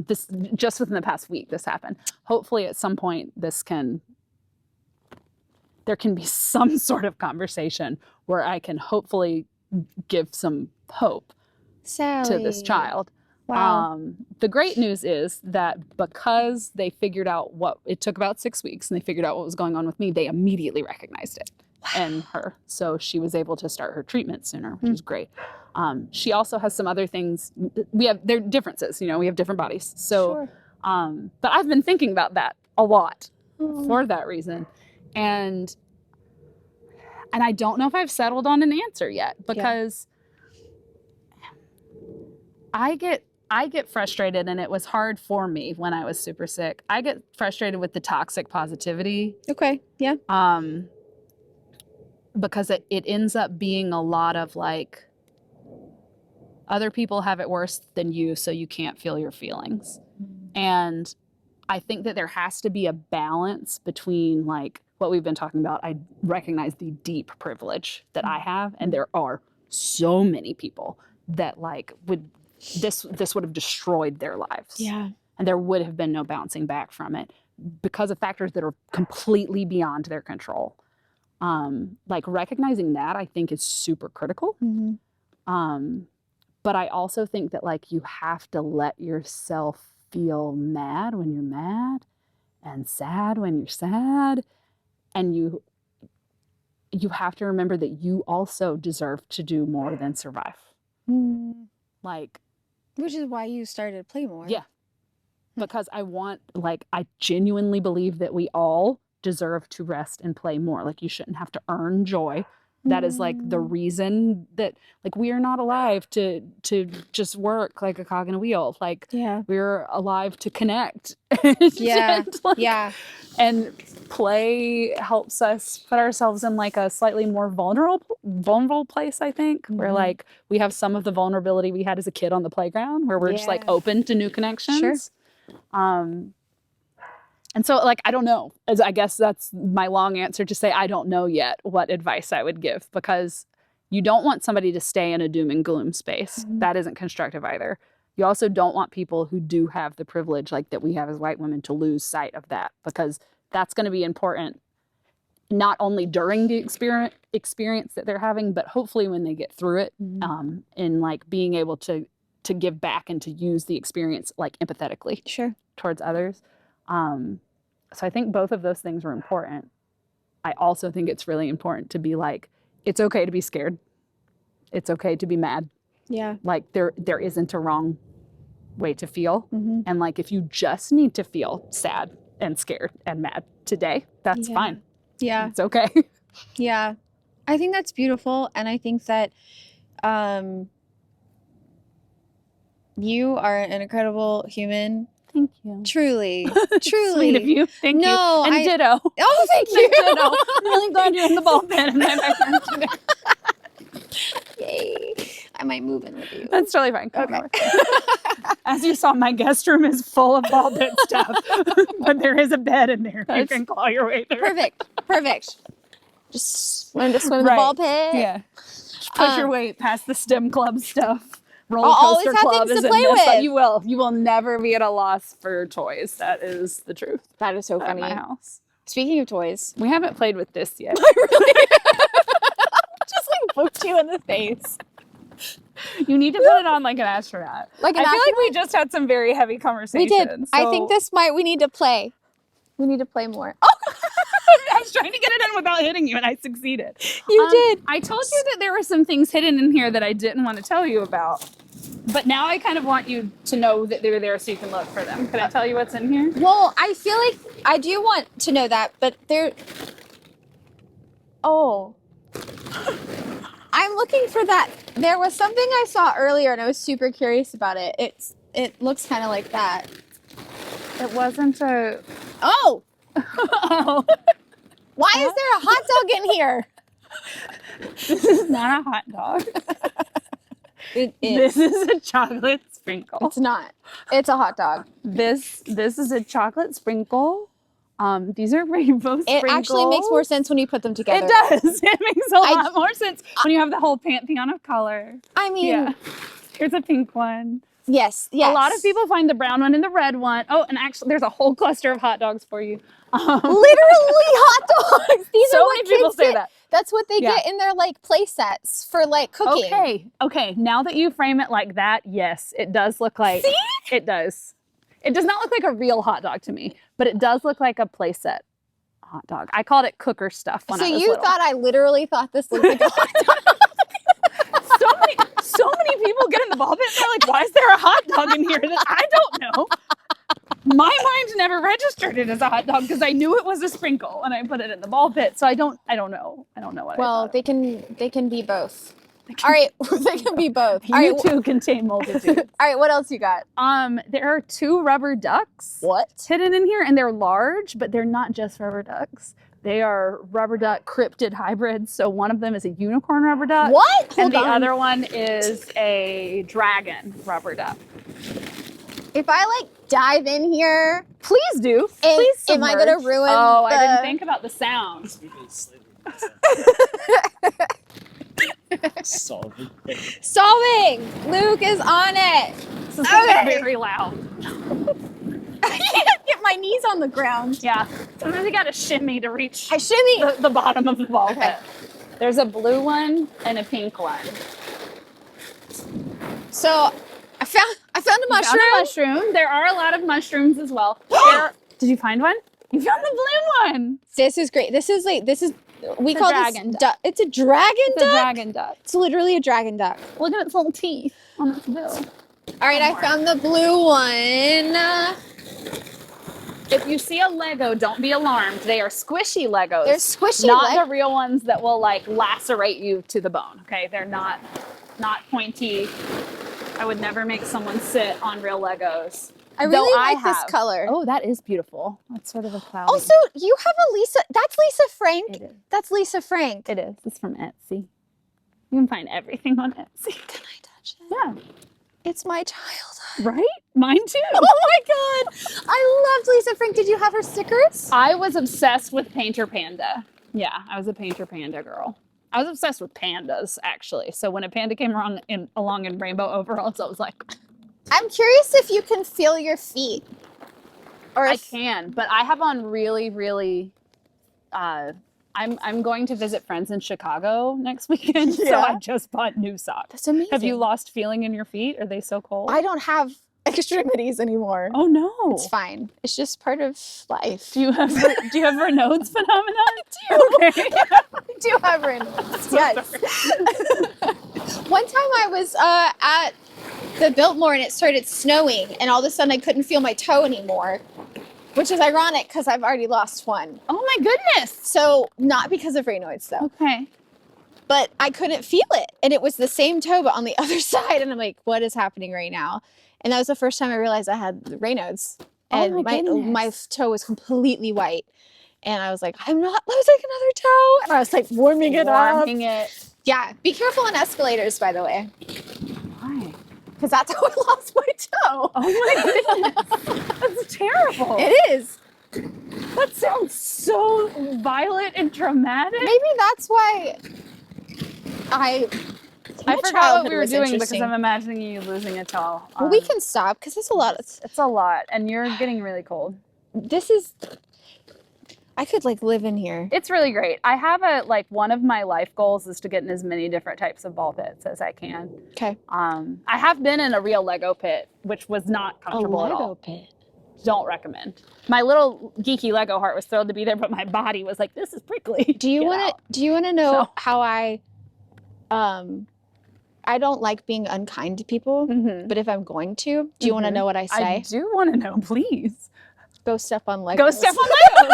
this just within the past week, this happened. Hopefully at some point there can be some sort of conversation where I can hopefully give some hope to this child. Wow. The great news is that because they figured out it took about 6 weeks, and they figured out what was going on with me, they immediately recognized it in her. So she was able to start her treatment sooner, which is great. She also has some other things. There are differences, you know, we have different bodies. So, but I've been thinking about that a lot for that reason. And I don't know if I've settled on an answer yet, because I get frustrated, and it was hard for me when I was super sick. I get frustrated with the toxic positivity. Okay. Yeah. Because it ends up being a lot of like, other people have it worse than you, so you can't feel your feelings. And I think that there has to be a balance between like what we've been talking about. I recognize the deep privilege that I have, and there are so many people that like this would have destroyed their lives. Yeah. And there would have been no bouncing back from it because of factors that are completely beyond their control. Like, recognizing that, I think, is super critical. But I also think that like you have to let yourself feel mad when you're mad, and sad when you're sad. And you have to remember that you also deserve to do more than survive. Like, which is why you started PlayMore. Yeah. Because I genuinely believe that we all deserve to rest and play more. Like you shouldn't have to earn joy. That is like the reason that like we are not alive to just work like a cog in a wheel. Like we're alive to connect. And play helps us put ourselves in like a slightly more vulnerable place, I think, where like we have some of the vulnerability we had as a kid on the playground, where we're just like open to new connections. And so, like, I don't know. I guess that's my long answer to say I don't know yet what advice I would give, because you don't want somebody to stay in a doom and gloom space. That isn't constructive either. You also don't want people who do have the privilege like that we have as white women to lose sight of that, because that's going to be important not only during the experience that they're having, but hopefully when they get through it, in like being able to give back and to use the experience like empathetically towards others. So I think both of those things are important. I also think it's really important to be like, it's okay to be scared. It's okay to be mad. Yeah. Like there isn't a wrong way to feel. And like, if you just need to feel sad and scared and mad today, that's fine. Yeah. It's okay. Yeah. I think that's beautiful. And I think that, you are an incredible human. Thank you. Truly. Sweet of you. Thank you. And ditto. Oh, thank you. Ditto. I'm really glad you're in the ball pit. And Yay. I might move in with you. That's totally fine. Okay. As you saw, my guest room is full of ball pit stuff. But there is a bed in there. You can claw your way through. Perfect. Just learn to swim in the ball pit. Yeah. Just push your weight past the STEM club stuff. Roller I'll coaster always have club things is to a play miss. with. You will never be at a loss for toys. That is the truth. That is so funny. At my house. Speaking of toys, we haven't played with this yet. Really? Just like booked you in the face. You need to put it on like an astronaut. I feel like we just had some very heavy conversations. We did. So. I think we need to play. We need to play more. Oh! I was trying to get it in without hitting you, and I succeeded. You did. I told you that there were some things hidden in here that I didn't want to tell you about. But now I kind of want you to know that they're there so you can look for them. Can I tell you what's in here? Well, I feel like I do want to know that, but Oh. I'm looking for that. There was something I saw earlier, and I was super curious about it. It looks kind of like that. It wasn't a... Oh! Oh. Why is there a hot dog in here? This is not a hot dog. It is. This is a chocolate sprinkle. It's not. It's a hot dog. This is a chocolate sprinkle. These are rainbow sprinkles. It actually makes more sense when you put them together. It does. It makes a lot more sense when you have the whole pantheon of color. I mean, here's a pink one. Yes. A lot of people find the brown one and the red one. Oh, and actually, there's a whole cluster of hot dogs for you. Literally hot dogs. These are what many people say that. That's what they get in their like play sets for like cooking. Okay. Now that you frame it like that, yes, it does look like. See? It does. It does not look like a real hot dog to me, but it does look like a play set hot dog. I called it cooker stuff when I was little. Thought I literally thought this looked like a hot dog? So many people get in the ball pit and they're like, why is there a hot dog in here? I don't know. My mind never registered it as a hot dog because I knew it was a sprinkle and I put it in the ball pit. So I don't know. I don't know what I thought. They can be both. All right, they can be both. You too contain multitudes. All right, what else you got? There are 2 rubber ducks. Hidden in here, and they're large, but they're not just rubber ducks. They are rubber duck cryptid hybrids. So one of them is a unicorn rubber duck. What? And the other one is a dragon rubber duck. If I like dive in here, please do. Please am I gonna ruin? Oh, I didn't think about the sound. Solving. Luke is on it. This is very loud. I can't get my knees on the ground. Yeah. Sometimes you gotta shimmy to reach the bottom of the ball pit. There's a blue one and a pink one. So I found a mushroom. Found a mushroom. There are a lot of mushrooms as well. Did you find one? You found the blue one. This is great. We call dragon this duck. It's a dragon duck? It's a dragon duck. It's literally a dragon duck. Look at its little teeth on its bill. All right, I found the blue one. If you see a Lego, don't be alarmed. They are squishy Legos. They're squishy, not the real ones that will like lacerate you to the bone. Okay, they're not pointy. I would never make someone sit on real Legos. I really like this color. Oh, that is beautiful. That's sort of a cloudy. Also, you have a Lisa. That's Lisa Frank. It is. That's Lisa Frank. It is. It's from Etsy. You can find everything on Etsy. Can I touch it? Yeah. It's my childhood. Right? Mine too. Oh my God. I loved Lisa Frank. Did you have her stickers? I was obsessed with Painter Panda. Yeah, I was a Painter Panda girl. I was obsessed with pandas, actually. So when a panda came along in rainbow overalls, I was like... I'm curious if you can feel your feet. Or I can, but I have on really, really... I'm going to visit friends in Chicago next weekend, so I just bought new socks. That's amazing. Have you lost feeling in your feet? Are they so cold? I don't have extremities anymore. Oh no. It's fine. It's just part of life. Do you have Raynaud's phenomenon? I do. Okay. I do have Raynaud's. Yes. One time I was at the Biltmore and it started snowing and all of a sudden I couldn't feel my toe anymore, which is ironic because I've already lost one. Oh my goodness. So not because of Raynaud's though. Okay. But I couldn't feel it. And it was the same toe, but on the other side. And I'm like, what is happening right now? And that was the first time I realized I had Raynaud's. And my toe was completely white. And I was like, I'm not losing another toe. And I was like warming it up. Yeah. Be careful on escalators, by the way. Why? Because that's how I lost my toe. Oh my goodness. That's terrible. It is. That sounds so violent and traumatic. Maybe that's why I forgot what we were doing because I'm imagining you losing a toe. Well, we can stop because it's a lot. It's a lot, and you're getting really cold. I could like live in here. It's really great. I have one of my life goals is to get in as many different types of ball pits as I can. Okay. I have been in a real Lego pit, which was not comfortable at all. A Lego pit. Don't recommend. My little geeky Lego heart was thrilled to be there, but my body was like, this is prickly. Do you want to know how I don't like being unkind to people, but if I'm going to, do you want to know what I say? I do want to know, please. Go step on Legos. Go step on Legos.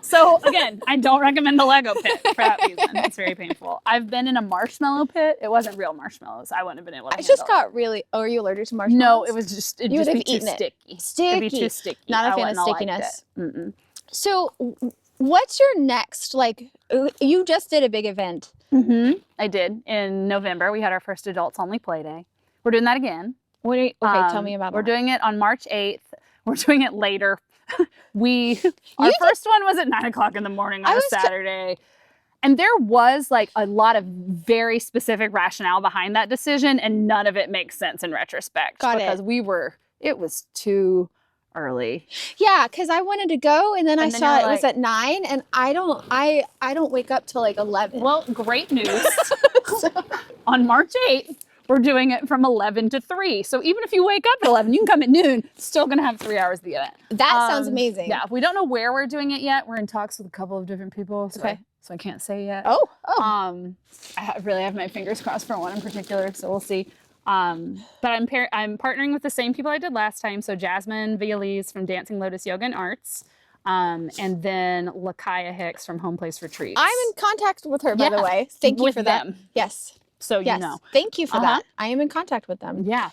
So again, I don't recommend the Lego pit for that reason. It's very painful. I've been in a marshmallow pit. It wasn't real marshmallows. I wouldn't have been able to handle it. got really... Oh, are you allergic to marshmallows? No, it was just... It'd just be too sticky. Sticky. It'd be too sticky. Not a fan of stickiness. So what's your next... you just did a big event. I did. In November, we had our first adults-only play day. We're doing that again. Okay, tell me about it. We're doing it on March 8th. We're doing it later. Our first one was at 9 o'clock in the morning on a Saturday. And there was like a lot of very specific rationale behind that decision. And none of it makes sense in retrospect. Because it was too early. Yeah, because I wanted to go and then I saw it was at 9 and I don't wake up till like 11. Well, great news. On March 8th, we're doing it from 11 to 3. So even if you wake up at 11, you can come at noon, still going to have 3 hours of the event. That sounds amazing. Yeah, we don't know where we're doing it yet. We're in talks with a couple of different people. So I can't say yet. Oh. I really have my fingers crossed for one in particular, so we'll see. But I'm partnering with the same people I did last time. So Jasmine Vialese from Dancing Lotus Yoga and Arts. And then Lakaya Hicks from Home Place Retreats. I'm in contact with her, by the way. Thank you for that. Yes. So you know. Thank you for that. I am in contact with them. Yeah.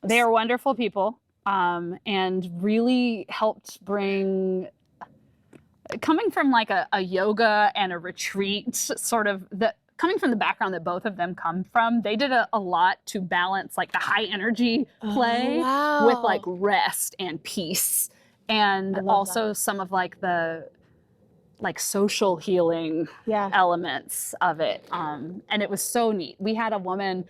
They are wonderful people and really helped bring, coming from like a yoga and a retreat coming from the background that both of them come from, they did a lot to balance like the high energy play with like rest and peace. And also some of like the like social healing elements of it. And it was so neat. We had a woman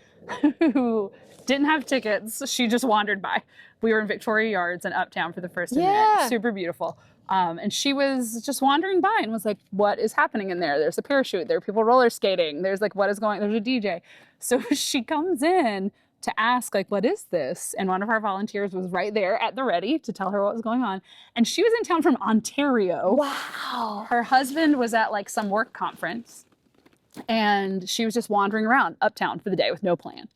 who didn't have tickets. She just wandered by. We were in Victoria Yards in Uptown for the first event. Super beautiful. And she was just wandering by and was like, what is happening in there? There's a parachute. There are people roller skating. There's like, there's a DJ. So she comes in to ask, like, what is this? And one of our volunteers was right there at the ready to tell her what was going on. And she was in town from Ontario. Wow. Her husband was at like some work conference and she was just wandering around Uptown for the day with no plan.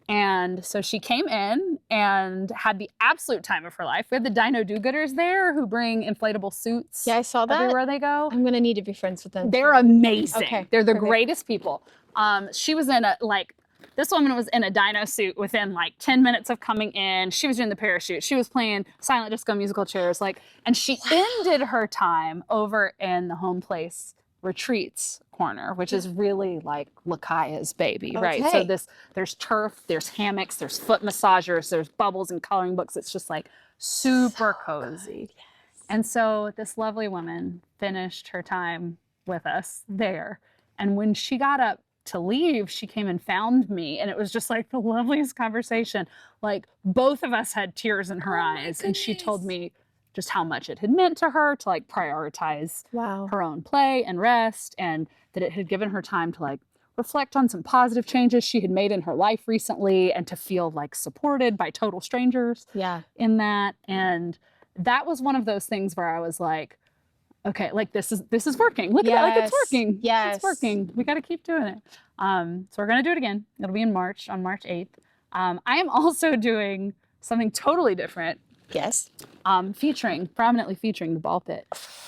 And so she came in and had the absolute time of her life. We had the Dino Do-Gooders there who bring inflatable suits. Yeah, I saw that. Everywhere they go. I'm going to need to be friends with them. They're amazing. Okay, They're the greatest people. She was in this woman was in a dino suit within like 10 minutes of coming in. She was doing the parachute. She was playing silent disco musical chairs. And she ended her time over in the home place retreats corner, which is really like Lakaya's baby, right? So there's turf, there's hammocks, there's foot massagers, there's bubbles and coloring books. It's just like super cozy. Yes. And so this lovely woman finished her time with us there. And when she got up to leave, she came and found me, and it was just like the loveliest conversation. Like both of us had tears in her eyes, and she told me just how much it had meant to her to like prioritize her own play and rest, and that it had given her time to like reflect on some positive changes she had made in her life recently, and to feel like supported by total strangers in that. And that was one of those things where I was like, okay, like this is working. Look at that, like it's working. Yes. It's working. We got to keep doing it. So we're going to do it again. It'll be in March, on March 8th. I am also doing something totally different. Yes. Prominently featuring the ball pit.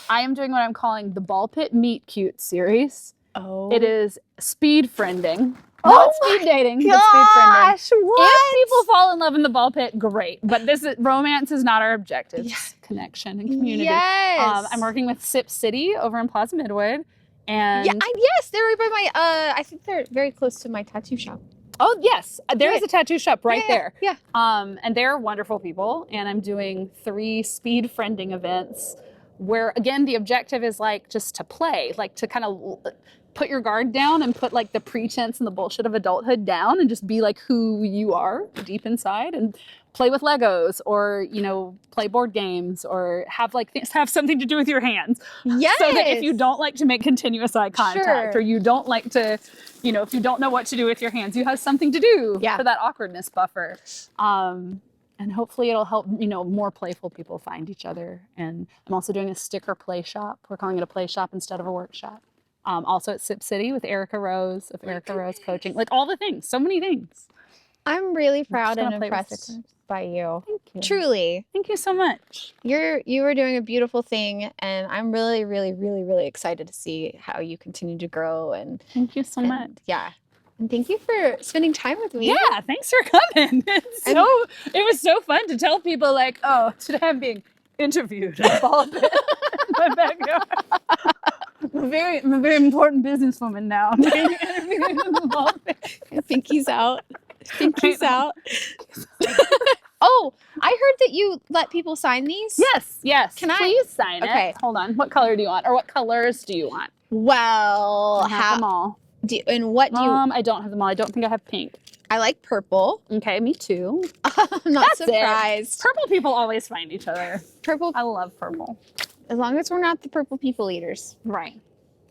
I am doing what I'm calling the ball pit meet cute series. Oh. It is speed friending. Oh, not speed dating, gosh, but speed friending. what? If people fall in love in the ball pit, great. But romance is not our objective. It's connection and community. Yes. I'm working with Sip City over in Plaza Midwood. And yes, they're right by my, I think they're very close to my tattoo shop. Oh, yes. There is a tattoo shop right there. Yeah. And they're wonderful people. And I'm doing 3 speed friending events where, again, the objective is like just to play, like to kind of put your guard down and put like the pretense and the bullshit of adulthood down and just be like who you are deep inside and play with Legos or, play board games or have have something to do with your hands. Yes. So that if you don't like to make continuous eye contact or you don't like to, if you don't know what to do with your hands, you have something to do for that awkwardness buffer. And hopefully it'll help, more playful people find each other. And I'm also doing a sticker play shop. We're calling it a play shop instead of a workshop. Also at Sip City with Erica Rose of Erica Rose Coaching. Like all the things, so many things. I'm really proud and impressed by you. Thank you. Truly. Thank you so much. You are doing a beautiful thing, and I'm really, really, really, really excited to see how you continue to grow. And thank you so much. Yeah. And thank you for spending time with me. Yeah, thanks for coming. It was so fun to tell people like, oh, today I'm being interviewed at ball pit in my backyard. I'm a very important businesswoman now. I'm being interviewed in the ball pit. Pinky's out. Pinky's out. Oh, I heard that you let people sign these. Yes. Can I? Please sign it. Okay. Hold on. What color do you want? Or what colors do you want? Well, I have them all. And what do you? I don't have them all. I don't think I have pink. I like purple. Okay, me too. I'm not That's surprised. Purple people always find each other. Purple. I love purple. As long as we're not the purple people eaters. Right.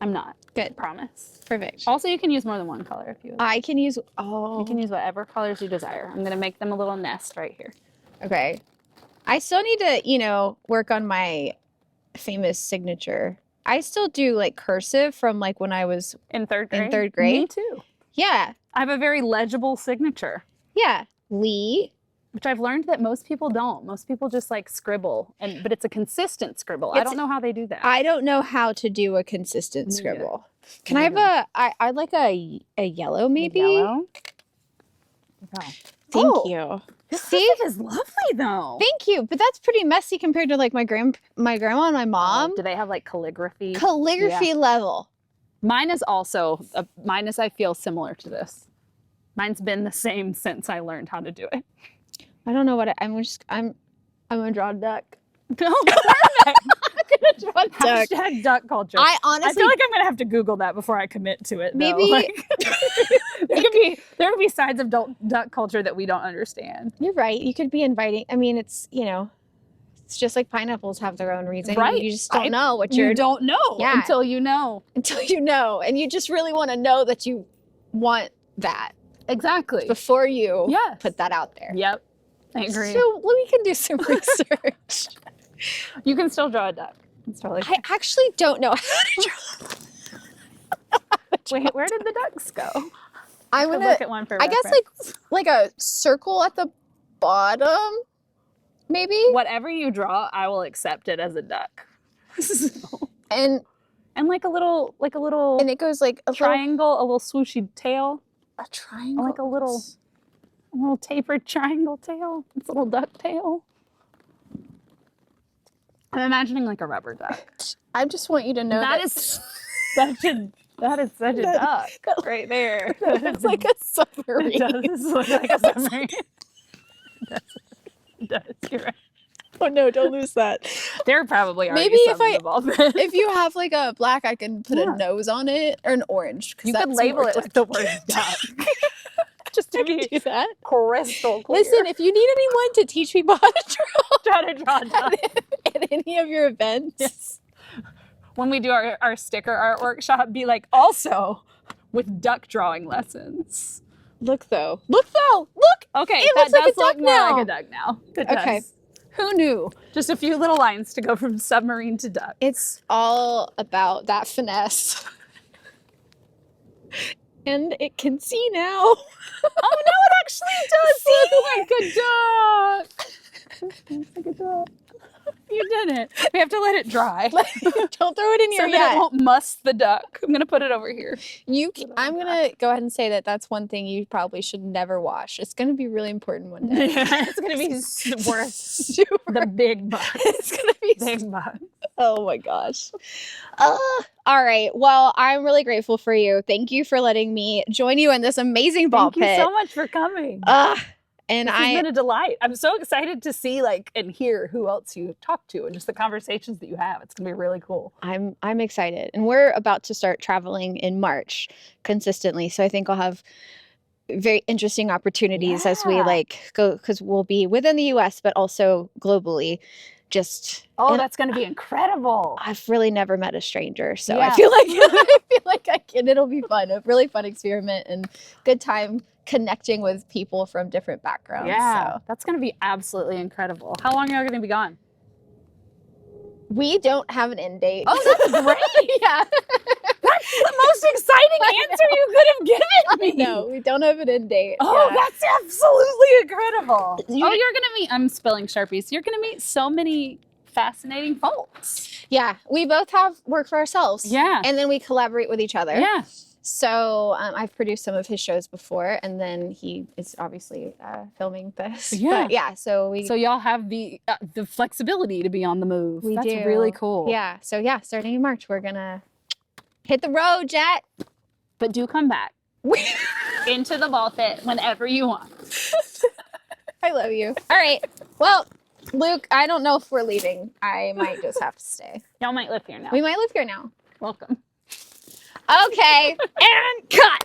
I'm not. Good. Promise. Perfect. Also, you can use more than one color if you want. I can use, You can use whatever colors you desire. I'm going to make them a little nest right here. Okay. I still need to, work on my famous signature. I still do like cursive from like when I was in third grade. Me too. Yeah. I have a very legible signature. Yeah. Leigh. Which I've learned that most people don't. Most people just like scribble, but it's a consistent scribble. I don't know how they do that. I don't know how to do a consistent scribble. Can I have I'd like a yellow maybe? Yellow? Okay. Thank you. This stuff is lovely though. Thank you. But that's pretty messy compared to like my grandma and my mom. Do they have like calligraphy? Calligraphy level. Mine is also, I feel similar to this. Mine's been the same since I learned how to do it. I don't know what I'm gonna draw a duck. No, perfect. I'm gonna draw a duck. Hashtag duck culture. I honestly feel like I'm gonna have to Google that before I commit to it. Maybe there could be sides of duck culture that we don't understand. You're right. You could be inviting. I mean, it's it's just like pineapples have their own reason. Right. You just don't know what you don't know until you know. Until you know, and you just really want to know that you want that. Exactly. Before you put that out there. Yep. I agree. So we can do some research. You can still draw a duck. It's totally I actually don't know how to draw. Wait, where did the ducks go? I'm gonna look at one for I guess like a circle at the bottom, maybe. Whatever you draw, I will accept it as a duck. So, and like a little and it goes like a triangle, a little swooshy tail. A triangle. Like a little tapered triangle tail. It's a little duck tail. I'm imagining like a rubber duck. I just want you to know that is such a duck right there. It's like a submarine. It does look like a submarine. It does. You're right. Oh no, don't lose that. There probably are. Maybe if you have like a black, I can put a nose on it, or an orange. You could label it with the word duck. Just to do that. Crystal clear. Listen, if you need anyone to teach people how to draw duck at any of your events, yes. When we do our sticker art workshop, be like, also with duck drawing lessons. Look. Okay, it that does look more like a duck now. It does. Okay. Who knew? Just a few little lines to go from submarine to duck. It's all about that finesse. And it can see now. Oh no, it actually does look like a duck. You did it. We have to let it dry. Don't throw it in here yet. It won't muss the duck. I'm gonna put it over here. I'm gonna go ahead and say that's one thing you probably should never wash. It's gonna be really important one day. It's gonna be worth the big bucks. It's gonna be big bucks. Oh my gosh. All right. Well, I'm really grateful for you. Thank you for letting me join you in this amazing ball pit. Thank you so much for coming. And it's been a delight. I'm so excited to see and hear who else you talk to and just the conversations that you have. It's gonna be really cool. I'm excited. And we're about to start traveling in March consistently. So I think I'll have very interesting opportunities as we go, because we'll be within the US, but also globally. That's going to be incredible. I've really never met a stranger, so I feel like I can. It'll be fun. A really fun experiment and good time connecting with people from different backgrounds. Yeah, so. That's going to be absolutely incredible. How long are you going to be gone? We don't have an end date. Oh, that's great. Yeah. That's the most exciting answer you could have given me. No, we don't have an end date. Oh, that's absolutely incredible. You're going to meet, I'm spilling Sharpies. You're going to meet so many fascinating folks. Yeah, we both have work for ourselves. Yeah. And then we collaborate with each other. Yeah. So I've produced some of his shows before, and then he is obviously filming this. Yeah. But yeah. So y'all have the flexibility to be on the move. That's do. Really cool. Yeah. So yeah, starting in March, we're gonna hit the road, Jet. But do come back into the ball pit whenever you want. I love you. All right. Well, Luke, I don't know if we're leaving. I might just have to stay. Y'all might live here now. We might live here now. Welcome. Okay, and cut.